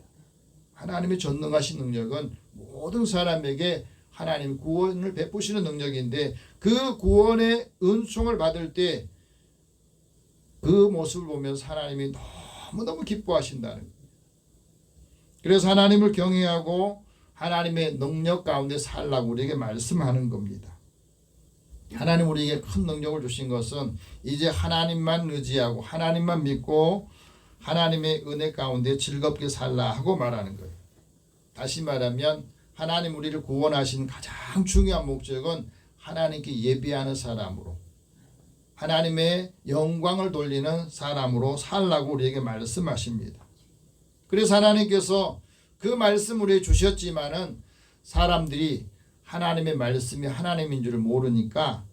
하나님의 전능하신 능력은 모든 사람에게 하나님 구원을 베푸시는 능력인데 그 구원의 은총을 받을 때 그 모습을 보면서 하나님이 너무너무 기뻐하신다는 거예요. 그래서 하나님을 경외하고 하나님의 능력 가운데 살라고 우리에게 말씀하는 겁니다. 하나님 우리에게 큰 능력을 주신 것은 이제 하나님만 의지하고 하나님만 믿고 하나님의 은혜 가운데 즐겁게 살라 하고 말하는 거예요. 다시 말하면 하나님 우리를 구원하신 가장 중요한 목적은 하나님께 예배하는 사람으로 하나님의 영광을 돌리는 사람으로 살라고 우리에게 말씀하십니다. 그래서 하나님께서 그 말씀을 우리에게 주셨지만은 사람들이 하나님의 말씀이 하나님인 줄을 모르니까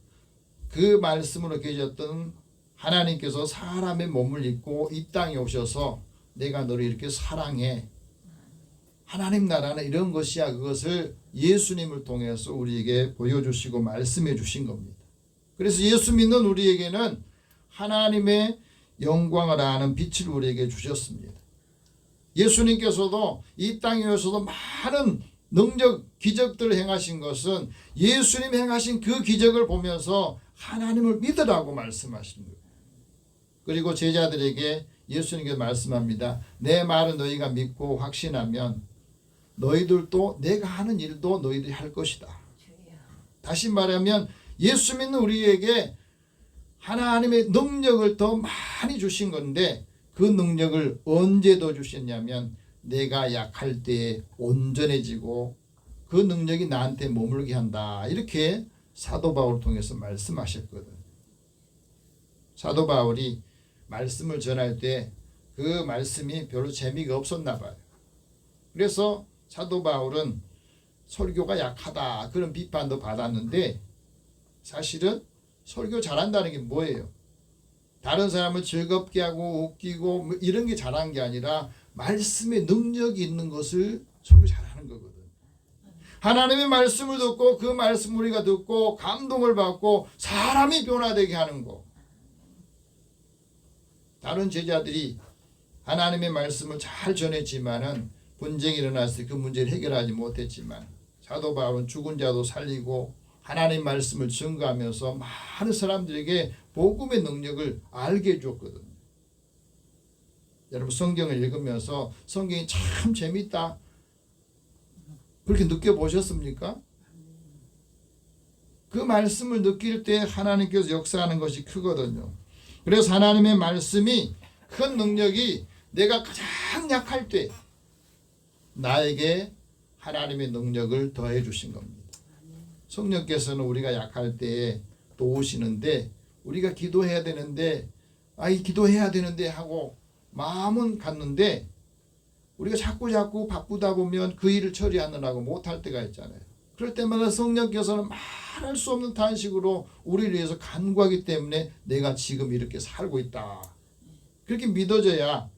그 말씀으로 계셨던 하나님께서 사람의 몸을 입고 이 땅에 오셔서 내가 너를 이렇게 사랑해. 하나님 나라는 이런 것이야. 그것을 예수님을 통해서 우리에게 보여주시고 말씀해 주신 겁니다. 그래서 예수 믿는 우리에게는 하나님의 영광을 아는 빛을 우리에게 주셨습니다. 예수님께서도 이 땅에 오셔서 많은 능력, 기적들을 행하신 것은 예수님 행하신 그 기적을 보면서 하나님을 믿으라고 말씀하신 거예요. 그리고 제자들에게 예수님께서 말씀합니다. 내 말은 너희가 믿고 확신하면 너희들도 내가 하는 일도 너희들이 할 것이다. 다시 말하면 예수 믿는 우리에게 하나님의 능력을 더 많이 주신 건데 그 능력을 언제 더 주셨냐면 내가 약할 때에 온전해지고 그 능력이 나한테 머물게 한다. 이렇게 사도 바울을 통해서 말씀하셨거든. 사도 바울이 말씀을 전할 때 그 말씀이 별로 재미가 없었나 봐요. 그래서 사도 바울은 설교가 약하다 그런 비판도 받았는데 사실은 설교 잘한다는 게 뭐예요? 다른 사람을 즐겁게 하고 웃기고 뭐 이런 게 잘한 게 아니라 말씀에 능력이 있는 것을 설교 잘하는 거거든. 하나님의 말씀을 듣고 그 말씀 우리가 듣고 감동을 받고 사람이 변화되게 하는 거. 다른 제자들이 하나님의 말씀을 잘 전했지만은 분쟁이 일어났을 때 그 문제를 해결하지 못했지만 사도 바울은 죽은 자도 살리고 하나님 말씀을 증거하면서 많은 사람들에게 복음의 능력을 알게 해줬거든요. 여러분 성경을 읽으면서 성경이 참 재밌다 그렇게 느껴보셨습니까? 그 말씀을 느낄 때 하나님께서 역사하는 것이 크거든요. 그래서 하나님의 말씀이 큰 능력이 내가 가장 약할 때 나에게 하나님의 능력을 더해 주신 겁니다. 성령께서는 우리가 약할 때 도우시는데 우리가 기도해야 되는데 기도해야 되는데 하고 마음은 갔는데 우리가 자꾸 바쁘다 보면 그 일을 처리하느라고 못할 때가 있잖아요. 그럴 때마다 성령께서는 말할 수 없는 탄식으로 우리를 위해서 간구하기 때문에 내가 지금 이렇게 살고 있다. 그렇게 믿어져야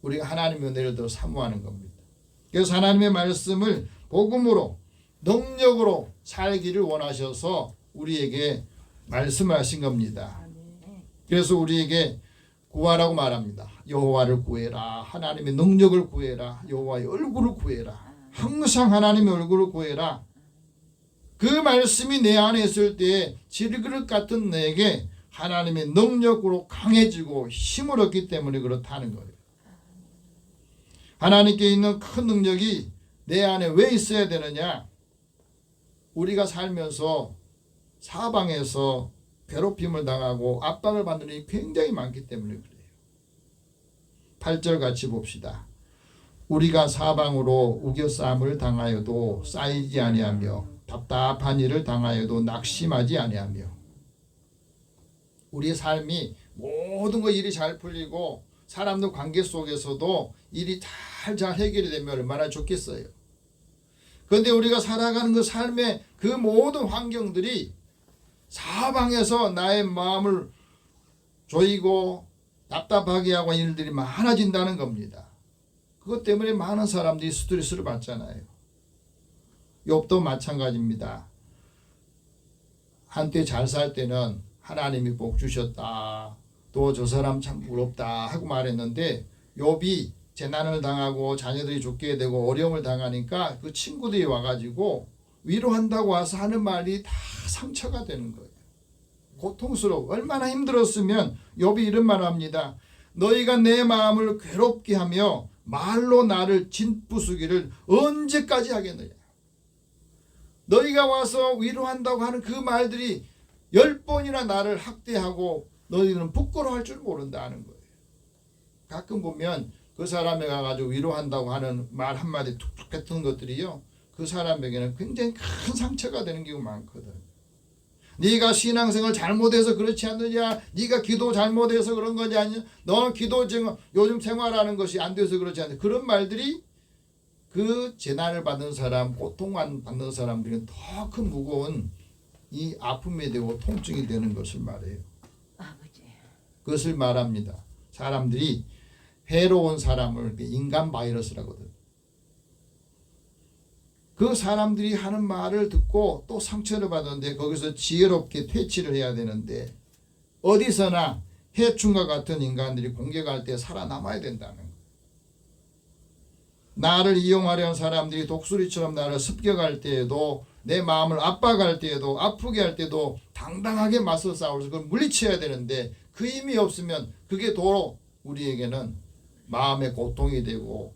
우리가 하나님의 은혜를 더 사모하는 겁니다. 그래서 하나님의 말씀을 복음으로 능력으로 살기를 원하셔서 우리에게 말씀하신 겁니다. 그래서 우리에게 구하라고 말합니다. 여호와를 구해라. 하나님의 능력을 구해라. 여호와의 얼굴을 구해라. 항상 하나님의 얼굴을 구해라. 그 말씀이 내 안에 있을 때 질그릇 같은 내게 하나님의 능력으로 강해지고 힘을 얻기 때문에 그렇다는 거예요. 하나님께 있는 큰 능력이 내 안에 왜 있어야 되느냐? 우리가 살면서 사방에서 괴롭힘을 당하고 압박을 받는 일이 굉장히 많기 때문에 그래요. 8절 같이 봅시다. 우리가 사방으로 우겨싸움을 당하여도 쌓이지 아니하며 답답한 일을 당하여도 낙심하지 아니하며. 우리의 삶이 모든 거 일이 잘 풀리고 사람들 관계 속에서도 일이 잘 해결이 되면 얼마나 좋겠어요. 그런데 우리가 살아가는 그 삶의 그 모든 환경들이 사방에서 나의 마음을 조이고 답답하게 하고 일들이 많아진다는 겁니다. 그것 때문에 많은 사람들이 스트레스를 받잖아요. 욥도 마찬가지입니다. 한때 잘 살 때는 하나님이 복 주셨다. 또 저 사람 참 부럽다 하고 말했는데 욥이 재난을 당하고 자녀들이 죽게 되고 어려움을 당하니까 그 친구들이 와가지고 위로한다고 와서 하는 말이 다 상처가 되는 거예요. 고통스러워. 얼마나 힘들었으면 욥이 이런 말을 합니다. 너희가 내 마음을 괴롭게 하며 말로 나를 짓부수기를 언제까지 하겠느냐. 너희가 와서 위로한다고 하는 그 말들이 10번이나 나를 학대하고 너희들은 부끄러워할 줄 모른다는 거예요. 가끔 보면 그 사람에 가가지고 위로한다고 하는 말 한마디 툭툭 뱉은 것들이요. 그 사람에게는 굉장히 큰 상처가 되는 경우가 많거든. 네가 신앙생활 잘못해서 그렇지 않느냐. 네가 기도 잘못해서 그런 거지 않냐. 너 기도 요즘 생활하는 것이 안 돼서 그렇지 않냐. 그런 말들이 그 재난을 받는 사람, 고통을 받는 사람들은 더 큰 무거운 이 아픔이 되고 통증이 되는 것을 말해요. 아버지. 그것을 말합니다. 사람들이 해로운 사람을 인간 바이러스라고 하거든. 그 사람들이 하는 말을 듣고 또 상처를 받았는데 거기서 지혜롭게 퇴치를 해야 되는데 어디서나 해충과 같은 인간들이 공격할 때 살아남아야 된다는 거예요. 나를 이용하려는 사람들이 독수리처럼 나를 습격할 때에도 내 마음을 압박할 때에도 아프게 할 때도 당당하게 맞서 싸워서 그걸 물리쳐야 되는데 그 힘이 없으면 그게 도로 우리에게는 마음의 고통이 되고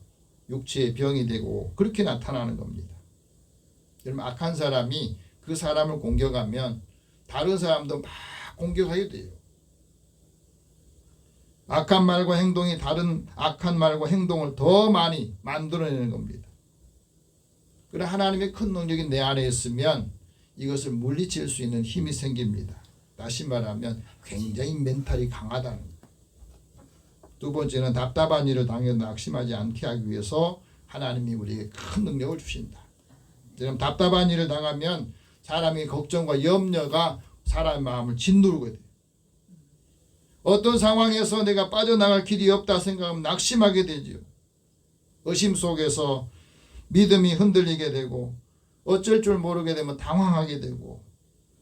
육체의 병이 되고 그렇게 나타나는 겁니다. 여러분 악한 사람이 그 사람을 공격하면 다른 사람도 막 공격하게 돼요. 악한 말과 행동이 다른 악한 말과 행동을 더 많이 만들어내는 겁니다. 그래 하나님의 큰 능력이 내 안에 있으면 이것을 물리칠 수 있는 힘이 생깁니다. 다시 말하면 굉장히 멘탈이 강하다는 거예요. 두 번째는 답답한 일을 당해도 낙심하지 않게 하기 위해서 하나님이 우리에게 큰 능력을 주신다. 그럼 답답한 일을 당하면 사람의 걱정과 염려가 사람의 마음을 짓누르게 돼요. 어떤 상황에서 내가 빠져나갈 길이 없다 생각하면 낙심하게 되죠. 의심 속에서 믿음이 흔들리게 되고 어쩔 줄 모르게 되면 당황하게 되고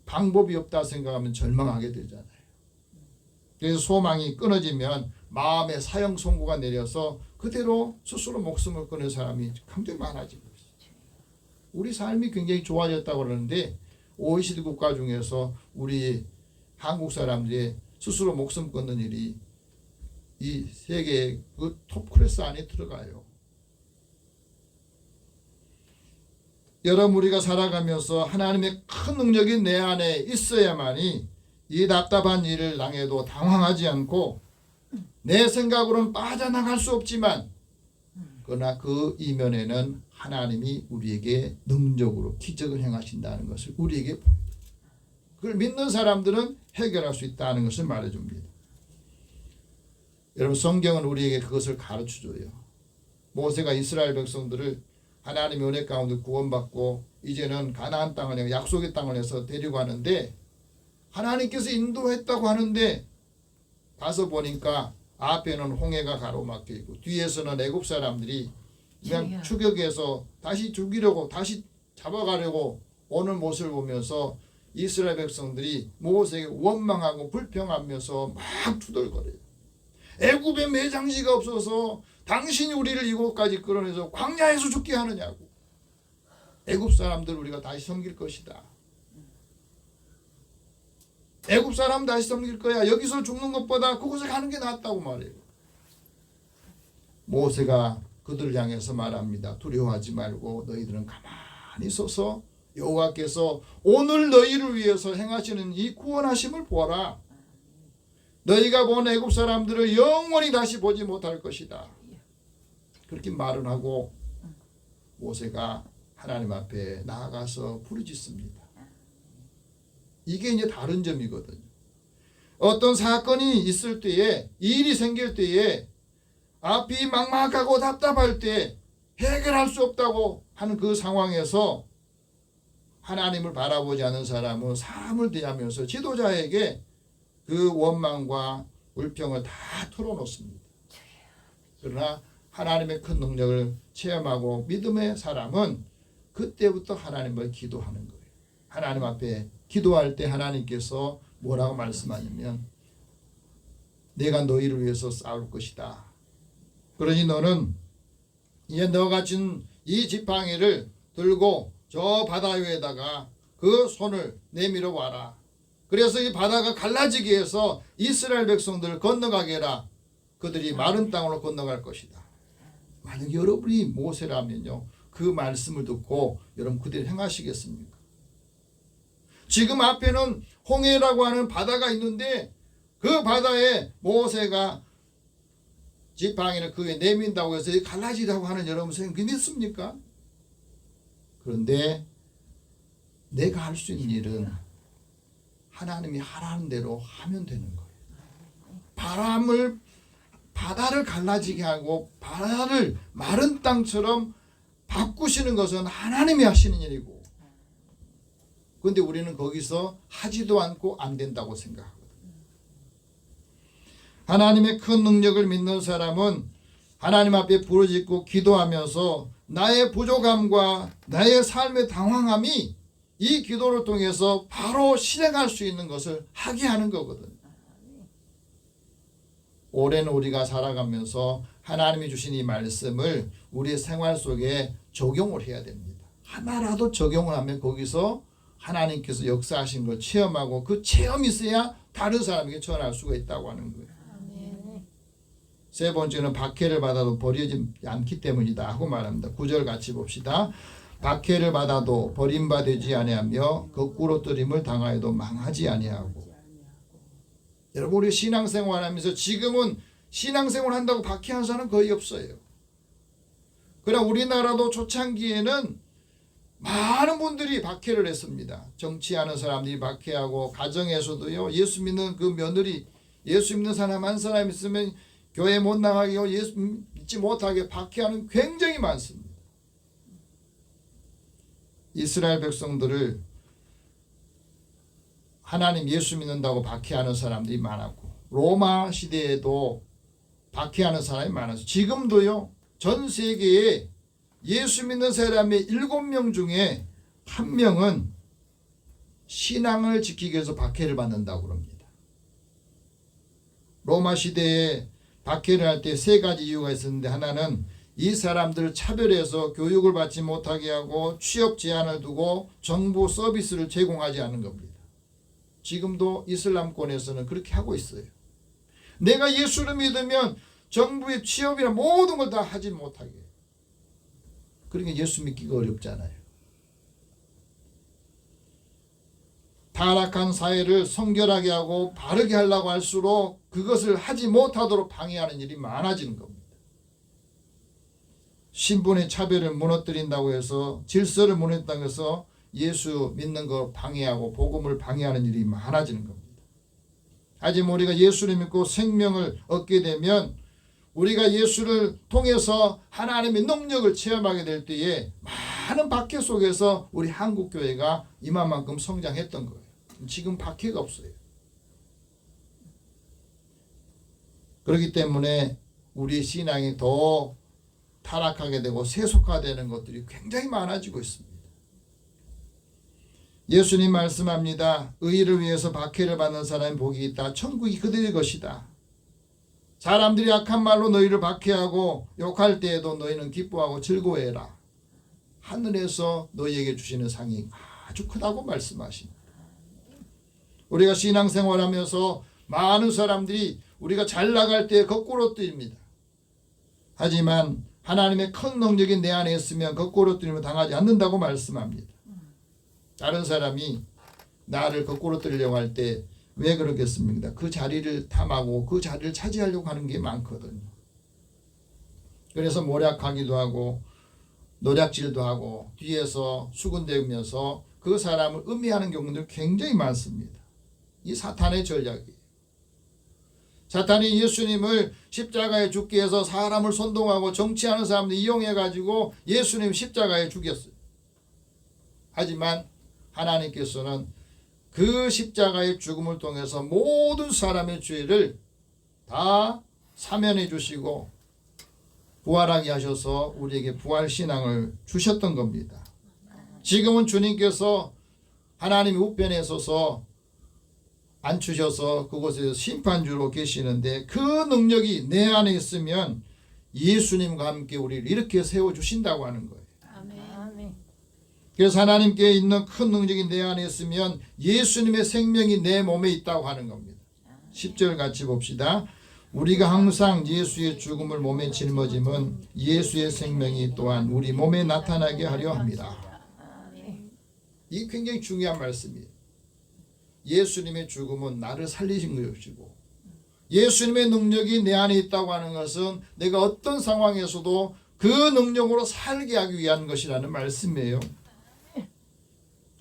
방법이 없다 생각하면 절망하게 되잖아요. 그래서 소망이 끊어지면 마음의 사형 선고가 내려서 그대로 스스로 목숨을 끊는 사람이 굉장히 많아지고 있어요. 우리 삶이 굉장히 좋아졌다고 그러는데 OECD 국가 중에서 우리 한국 사람들이 스스로 목숨 끊는 일이 이 세계의 그 톱 클래스 안에 들어가요. 여러분, 우리가 살아가면서 하나님의 큰 능력이 내 안에 있어야만이 이 답답한 일을 당해도 당황하지 않고 내 생각으로는 빠져나갈 수 없지만 그러나 그 이면에는 하나님이 우리에게 능력으로 기적을 행하신다는 것을 우리에게 보입니다. 그걸 믿는 사람들은 해결할 수 있다는 것을 말해줍니다. 여러분, 성경은 우리에게 그것을 가르쳐줘요. 모세가 이스라엘 백성들을 하나님의 은혜 가운데 구원받고 이제는 가나안 땅을 약속의 땅을 해서 데리고 가는데 하나님께서 인도했다고 하는데 가서 보니까 앞에는 홍해가 가로막혀 있고 뒤에서는 애굽 사람들이 그냥 추격해서 다시 죽이려고 다시 잡아가려고 오는 모습을 보면서 이스라엘 백성들이 모세에게 원망하고 불평하면서 막 투덜거려요. 애굽에 매장지가 없어서 당신이 우리를 이곳까지 끌어내서 광야에서 죽게 하느냐고. 애굽 사람들 우리가 다시 섬길 것이다. 애굽 사람 다시 섬길 거야. 여기서 죽는 것보다 그곳에 가는 게 낫다고 말해요. 모세가 그들을 향해서 말합니다. 두려워하지 말고 너희들은 가만히 서서 여호와께서 오늘 너희를 위해서 행하시는 이 구원하심을 보아라. 너희가 본 애굽 사람들을 영원히 다시 보지 못할 것이다. 그렇게 말을 하고 모세가 하나님 앞에 나아가서 부르짖습니다. 이게 이제 다른 점이거든요. 어떤 사건이 있을 때에, 일이 생길 때에, 앞이 막막하고 답답할 때 해결할 수 없다고 하는 그 상황에서 하나님을 바라보지 않은 사람은 사람을 대하면서 지도자에게 그 원망과 불평을 다 털어놓습니다. 그러나 하나님의 큰 능력을 체험하고 믿음의 사람은 그때부터 하나님을 기도하는 거예요. 하나님 앞에 기도할 때 하나님께서 뭐라고 말씀하냐면 내가 너희를 위해서 싸울 것이다. 그러니 너는 이제 너가 진 이 지팡이를 들고 저 바다 위에다가 그 손을 내밀어 봐라. 그래서 이 바다가 갈라지게 해서 이스라엘 백성들을 건너가게 해라. 그들이 마른 땅으로 건너갈 것이다. 만약 여러분이 모세라면요, 그 말씀을 듣고 여러분 그대로 행하시겠습니까? 지금 앞에는 홍해라고 하는 바다가 있는데 그 바다에 모세가 지팡이를 그 위에 내민다고 해서 갈라지라고 하는 여러분 생각이 믿습니까? 그런데 내가 할 수 있는 일은 하나님이 하라는 대로 하면 되는 거예요. 바다를 갈라지게 하고 바다를 마른 땅처럼 바꾸시는 것은 하나님이 하시는 일이고, 그런데 우리는 거기서 하지도 않고 안 된다고 생각하거든요. 하나님의 큰 능력을 믿는 사람은 하나님 앞에 부르짖고 기도하면서 나의 부족함과 나의 삶의 당황함이 이 기도를 통해서 바로 실행할 수 있는 것을 하게 하는 거거든요. 올해는 우리가 살아가면서 하나님이 주신 이 말씀을 우리의 생활 속에 적용을 해야 됩니다. 하나라도 적용을 하면 거기서 하나님께서 역사하신 걸 체험하고 그 체험이 있어야 다른 사람에게 전할 수가 있다고 하는 거예요. 세 번째는 박해를 받아도 버리지 않기 때문이다 하고 말합니다. 9절 같이 봅시다. 박해를 받아도 버림받지 아니하며 거꾸로 뜨림을 당하여도 망하지 아니하고. 여러분, 우리 신앙생활하면서 지금은 신앙생활 한다고 박해한 사람은 거의 없어요. 그러나 우리나라도 초창기에는 많은 분들이 박해를 했습니다. 정치하는 사람들이 박해하고 가정에서도요. 예수 믿는 그 며느리, 예수 믿는 사람 한 사람 있으면 교회 못 나가게 하고 예수 믿지 못하게 박해하는 굉장히 많습니다. 이스라엘 백성들을 하나님 예수 믿는다고 박해하는 사람들이 많았고 로마 시대에도 박해하는 사람이 많았어요. 지금도요. 전 세계에 예수 믿는 사람의 7명 중에 1명은 신앙을 지키기 위해서 박해를 받는다고 합니다. 로마 시대에 박해를 할 때 3가지 이유가 있었는데 하나는 이 사람들을 차별해서 교육을 받지 못하게 하고 취업 제한을 두고 정부 서비스를 제공하지 않는 겁니다. 지금도 이슬람권에서는 그렇게 하고 있어요. 내가 예수를 믿으면 정부의 취업이나 모든 걸 다 하지 못하게 해요. 그러니까 예수 믿기가 어렵잖아요. 타락한 사회를 성결하게 하고 바르게 하려고 할수록 그것을 하지 못하도록 방해하는 일이 많아지는 겁니다. 신분의 차별을 무너뜨린다고 해서 질서를 무너뜨린다고 해서 예수 믿는 거 방해하고 복음을 방해하는 일이 많아지는 겁니다. 하지만 우리가 예수를 믿고 생명을 얻게 되면 우리가 예수를 통해서 하나님의 능력을 체험하게 될 때에 많은 박해 속에서 우리 한국교회가 이만큼 성장했던 거예요. 지금 박해가 없어요. 그렇기 때문에 우리 신앙이 더 타락하게 되고 세속화되는 것들이 굉장히 많아지고 있습니다. 예수님 말씀합니다. 의를 위해서 박해를 받는 사람이 복이 있다. 천국이 그들의 것이다. 사람들이 악한 말로 너희를 박해하고 욕할 때에도 너희는 기뻐하고 즐거워해라. 하늘에서 너희에게 주시는 상이 아주 크다고 말씀하십니다. 우리가 신앙생활하면서 많은 사람들이 우리가 잘 나갈 때 거꾸로 뜨입니다. 하지만 하나님의 큰 능력이 내 안에 있으면 거꾸로 뜨임을 당하지 않는다고 말씀합니다. 다른 사람이 나를 거꾸로 뜨려고 할 때 왜 그러겠습니까? 그 자리를 탐하고 그 자리를 차지하려고 하는 게 많거든요. 그래서 모략하기도 하고 노략질도 하고 뒤에서 수군대면서 그 사람을 음해하는 경우들 굉장히 많습니다. 이 사탄의 전략이에요. 사탄이 예수님을 십자가에 죽게 해서 사람을 선동하고 정치하는 사람들 이용해가지고 예수님 십자가에 죽였어요. 하지만 하나님께서는 그 십자가의 죽음을 통해서 모든 사람의 죄를 다 사면해 주시고 부활하게 하셔서 우리에게 부활신앙을 주셨던 겁니다. 지금은 주님께서 하나님의 우편에 서서 앉히셔서 그곳에서 심판주로 계시는데 그 능력이 내 안에 있으면 예수님과 함께 우리를 이렇게 세워주신다고 하는 거예요. 그래서 하나님께 있는 큰 능력이 내 안에 있으면 예수님의 생명이 내 몸에 있다고 하는 겁니다. 10절 같이 봅시다. 우리가 항상 예수의 죽음을 몸에 짊어짐은 예수의 생명이 또한 우리 몸에 나타나게 하려 합니다. 이게 굉장히 중요한 말씀이에요. 예수님의 죽음은 나를 살리신 것이고 예수님의 능력이 내 안에 있다고 하는 것은 내가 어떤 상황에서도 그 능력으로 살게 하기 위한 것이라는 말씀이에요.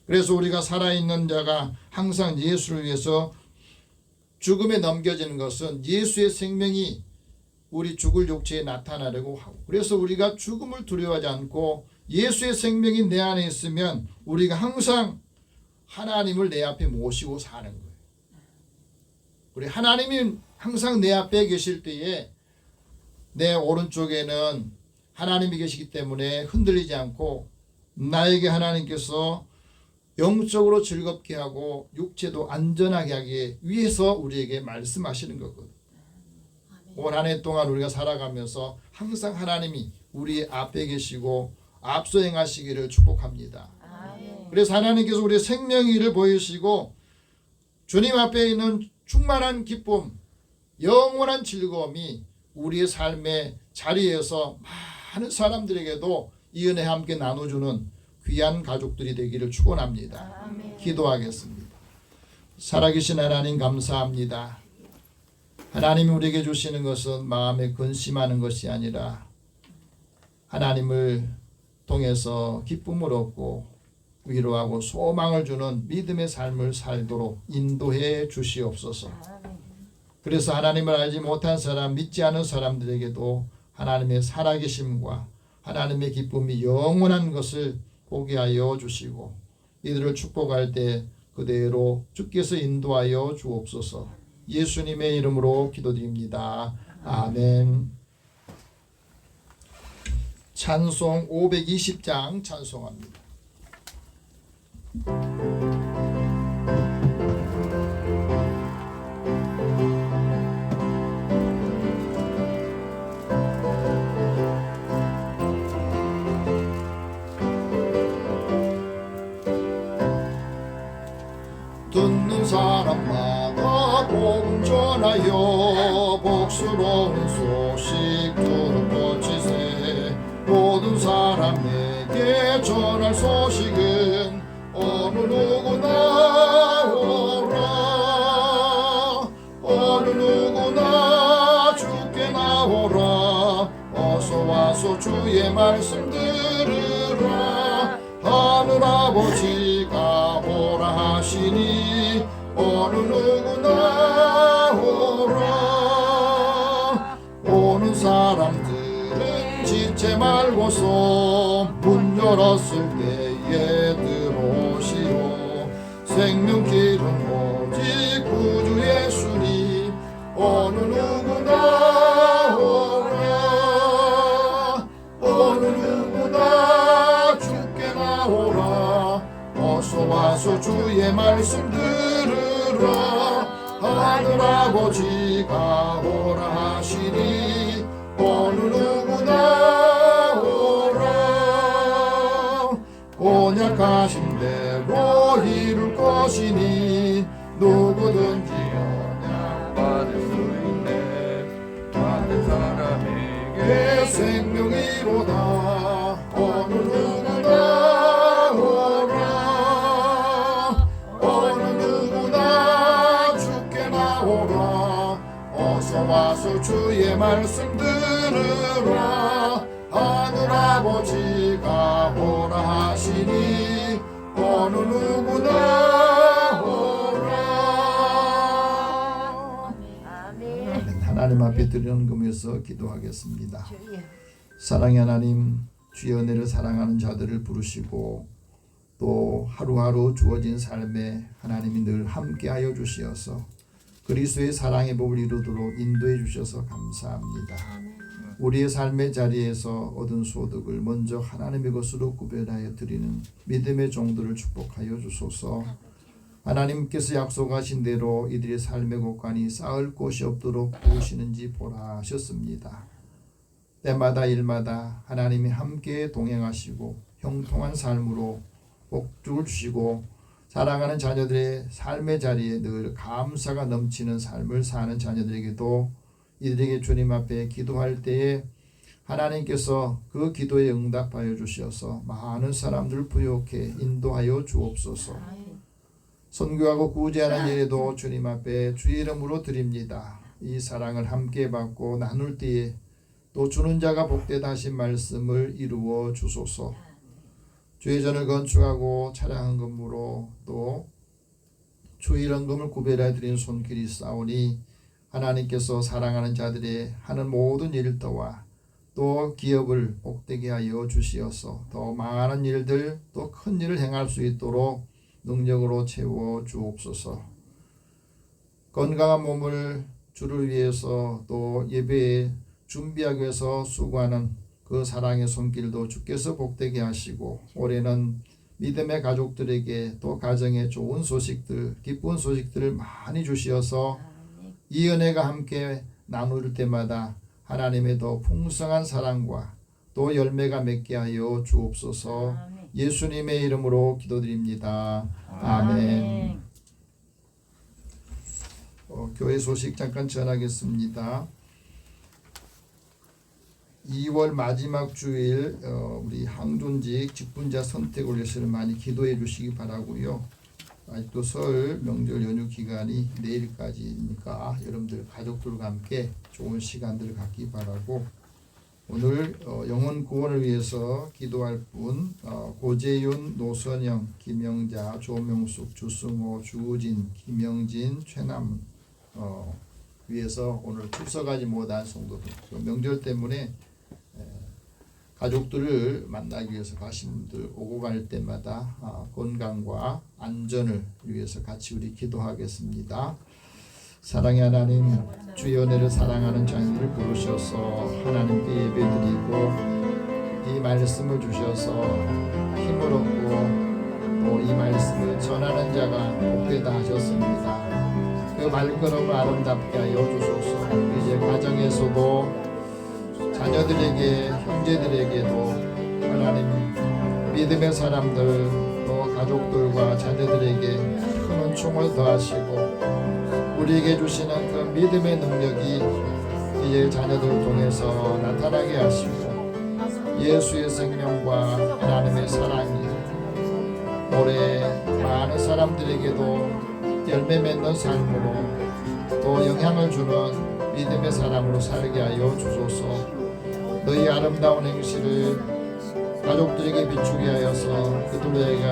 그래서 우리가 살아있는 자가 항상 예수를 위해서 죽음에 넘겨지는 것은 예수의 생명이 우리 죽을 육체에 나타나려고 하고 그래서 우리가 죽음을 두려워하지 않고 예수의 생명이 내 안에 있으면 우리가 항상 하나님을 내 앞에 모시고 사는 거예요. 우리 하나님이 항상 내 앞에 계실 때에 내 오른쪽에는 하나님이 계시기 때문에 흔들리지 않고 나에게 하나님께서 영적으로 즐겁게 하고 육체도 안전하게 하기 위해서 우리에게 말씀하시는 거거든요. 올 한 해 동안 우리가 살아가면서 항상 하나님이 우리 앞에 계시고 앞서 행하시기를 축복합니다. 그래서 하나님께서 우리의 생명의를 보이시고 주님 앞에 있는 충만한 기쁨, 영원한 즐거움이 우리의 삶의 자리에서 많은 사람들에게도 이 은혜 함께 나눠주는 귀한 가족들이 되기를 축원합니다. 기도하겠습니다. 살아계신 하나님 감사합니다. 하나님이 우리에게 주시는 것은 마음에 근심하는 것이 아니라 하나님을 통해서 기쁨을 얻고 위로하고 소망을 주는 믿음의 삶을 살도록 인도해 주시옵소서. 그래서 하나님을 알지 못한 사람, 믿지 않은 사람들에게도 하나님의 살아계심과 하나님의 기쁨이 영원한 것을 보게 하여 주시고 이들을 축복할 때 그대로 주께서 인도하여 주옵소서. 예수님의 이름으로 기도드립니다. 아멘. 찬송 520장 찬송합니다. 듣는 사람마다 복음 전하여 복스러운 소식 들어보치세. 모든 사람에게 전할 소식은 어느 누구나 오라. 어느 누구나 주께 나오라. 어서 와서 주의 말씀 들으라. 하늘 아버지가 오라 하시니 어느 누구나 오라. 오는 사람들은 지체 말고서 문 열었을 때에 들어오시오. 생명길은 오직 구주 예수님 어느 누구나 오라. 어느 누구나 주께 나오라. 어서 와서 주의 말씀 들으라. 하늘 아버지가 오라 하시니 어느 누구나 오라. 언약하신 대로 이룰 것이니 누구든지 언약 받을 수 있네. 받은 사람에게 생명이로다. 어느 누구나 오라. 어느 누구나 주께 나오라. 어서 와서 주의 말씀 들으라. 하늘 아버지가 오라 하시니 어느 누구나 오라. 하나님 앞에 드리는금에서 기도하겠습니다. 사랑의 하나님, 주의 은혜를 사랑하는 자들을 부르시고 또 하루하루 주어진 삶에 하나님이 늘 함께하여 주시어서 그리스도의 사랑의 법을 이루도록 인도해 주셔서 감사합니다. 우리의 삶의 자리에서 얻은 소득을 먼저 하나님의 것으로 구별하여 드리는 믿음의 종들을 축복하여 주소서. 하나님께서 약속하신 대로 이들의 삶의 곳간이 쌓을 곳이 없도록 도우시는지 보라 하셨습니다. 때마다 일마다 하나님이 함께 동행하시고 형통한 삶으로 복주를 주시고 사랑하는 자녀들의 삶의 자리에 늘 감사가 넘치는 삶을 사는 자녀들에게도 이들에게 주님 앞에 기도할 때에 하나님께서 그 기도에 응답하여 주셔서 많은 사람들을 부욕해 인도하여 주옵소서. 선교하고 구제하는 일에도 주님 앞에 주의 이름으로 드립니다. 이 사랑을 함께 받고 나눌 때에 또 주는 자가 복되다 하신 말씀을 이루어 주소서. 주의 전을 건축하고 차량한 금으로 또 주의 연금을 구별해 드린 손길이 싸우니 하나님께서 사랑하는 자들의 하는 모든 일터와 또 기업을 복되게 하여 주시어서 더 많은 일들 또 큰 일을 행할 수 있도록 능력으로 채워 주옵소서. 건강한 몸을 주를 위해서 또 예배에 준비하기 위해서 수고하는 그 사랑의 손길도 주께서 복되게 하시고 올해는 믿음의 가족들에게 또 가정에 좋은 소식들 기쁜 소식들을 많이 주시어서 이 은혜가 함께 나눌 때마다 하나님의 더 풍성한 사랑과 또 열매가 맺게 하여 주옵소서. 예수님의 이름으로 기도드립니다. 아멘. 교회 소식 잠깐 전하겠습니다. 2월 마지막 주일 우리 항존직 직분자 선택을 위해서 많이 기도해 주시기 바라고요. 아직도 설 명절 연휴 기간이 내일까지니까 여러분들 가족들과 함께 좋은 시간들을 갖기 바라고 오늘 영혼 구원을 위해서 기도할 분 고재윤, 노선영, 김영자, 조명숙, 주승호, 주우진, 김영진, 최남 위해서 오늘 출석하지 못한 성도들 명절 때문에 가족들을 만나기 위해서 가신 분들 오고 갈 때마다 건강과 안전을 위해서 같이 우리 기도하겠습니다. 사랑의 하나님, 주의 은혜를 사랑하는 자녀들을 부르셔서 하나님께 예배드리고 이 말씀을 주셔서 힘을 얻고 또 이 말씀을 전하는 자가 복되다 하셨습니다. 그 말걸음을 아름답게 하여 주소서. 이제 가정에서도 자녀들에게 형제들에게도 하나님 믿음의 사람들 또 가족들과 자녀들에게 큰 은총을 더하시고 우리에게 주시는 그 믿음의 능력이 이제 자녀들을 통해서 나타나게 하시고 예수의 생명과 하나님의 사랑이 올해 많은 사람들에게도 열매 맺는 삶으로 또 영향을 주는 믿음의 사람으로 살게 하여 주소서. 너희 아름다운 행실을 가족들에게 비추게 하여서 그들에게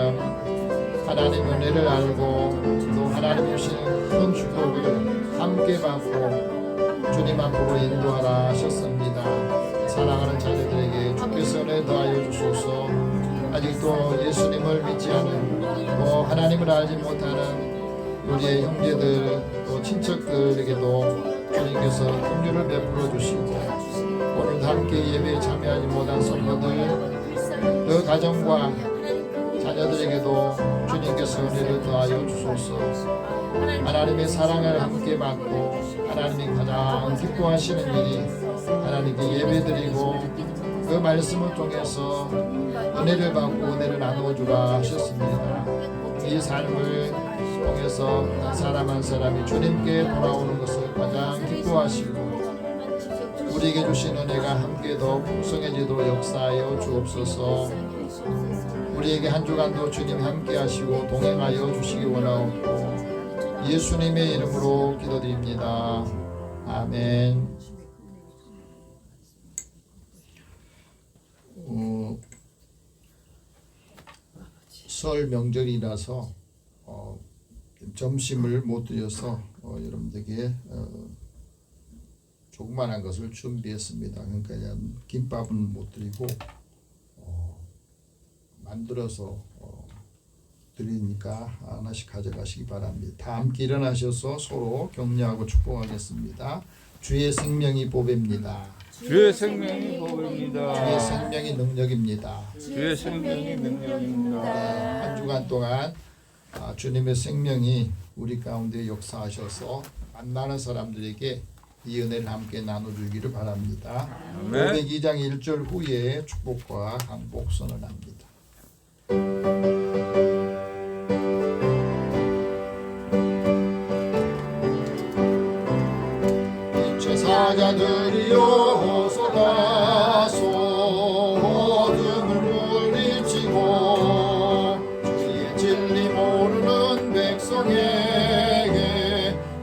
하나님 은혜를 알고 또 하나님 주시는 큰 축복을 함께 받고 주님 앞으로 인도하라 하셨습니다. 사랑하는 자녀들에게 주께서 은혜 더하여 주소서. 아직도 예수님을 믿지 않은 또 하나님을 알지 못하는 우리의 형제들 또 친척들에게도 주님께서 긍휼을 베풀어 주시고 오늘 함께 예배에 참여하지 못한 성도들 그 가정과 자녀들에게도 주님께서 은혜를 더하여 주소서. 하나님의 사랑을 함께 받고 하나님이 가장 기뻐하시는 일이 하나님께 예배드리고 그 말씀을 통해서 은혜를 받고 은혜를 나누어주라 하셨습니다. 이 삶을 통해서 한 사람 한 사람이 주님께 돌아오는 것을 가장 기뻐하시고 우리에게 주신 은혜가 함께 더 풍성해지도록 역사하여 주옵소서. 우리에게 한 주간도 주님 함께 하시고 동행하여 주시기 원하옵고 예수님의 이름으로 기도드립니다. 아멘. 설 명절이라서 점심을 못 드려서 여러분들에게 조그만한 것을 준비했습니다. 그러니까 그냥 김밥은 못 드리고 만들어서 드리니까 하나씩 가져가시기 바랍니다. 다 함께 일어나셔서 서로 격려하고 축복하겠습니다. 주의 생명이 보배입니다. 주의 생명이 복입니다. 주의 생명이 능력입니다. 주의 생명이 능력입니다. 한 주간 동안 주님의 생명이 우리 가운데 역사하셔서 만나는 사람들에게 이 은혜를 함께 나눠주기를 바랍니다. 아멘. 502장 1절 후에 축복과 강복 선언합니다. 제사자들이여 쏟아서 어둠을 물리치고 주의 진리 모르는 백성에게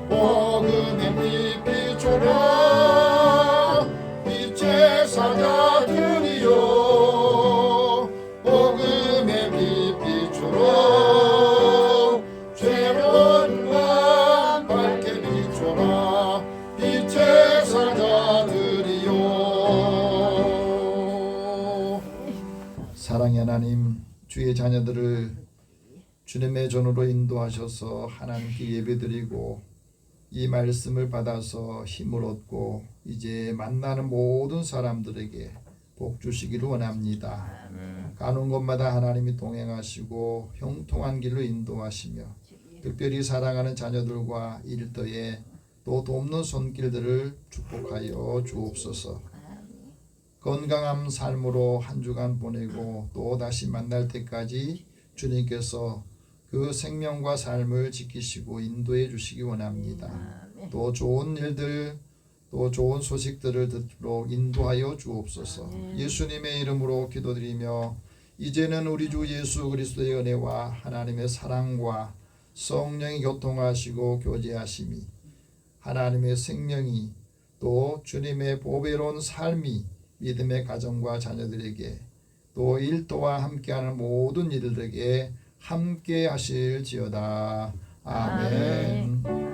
복음의 빛 비춰라. 이 제사자들이여 복음의 빛 비춰라. 죄로운 밤 밝게 비춰라. 이 제사자들이여. 사랑의 하나님, 주의 자녀들을 주님의 전으로 인도하셔서 하나님께 예배드리고 이 말씀을 받아서 힘을 얻고 이제 만나는 모든 사람들에게 복 주시기를 원합니다. 가는 곳마다 하나님이 동행하시고 형통한 길로 인도하시며 특별히 사랑하는 자녀들과 일터에 또 돕는 손길들을 축복하여 주옵소서. 건강한 삶으로 한 주간 보내고 또 다시 만날 때까지 주님께서 그 생명과 삶을 지키시고 인도해 주시기 원합니다. 또 좋은 일들 또 좋은 소식들을 듣도록 인도하여 주옵소서. 예수님의 이름으로 기도드리며 이제는 우리 주 예수 그리스도의 은혜와 하나님의 사랑과 성령이 교통하시고 교제하심이 하나님의 생명이 또 주님의 보배로운 삶이 믿음의 가정과 자녀들에게 또 일도와 함께하는 모든 이들에게 함께 하실지어다. 아멘.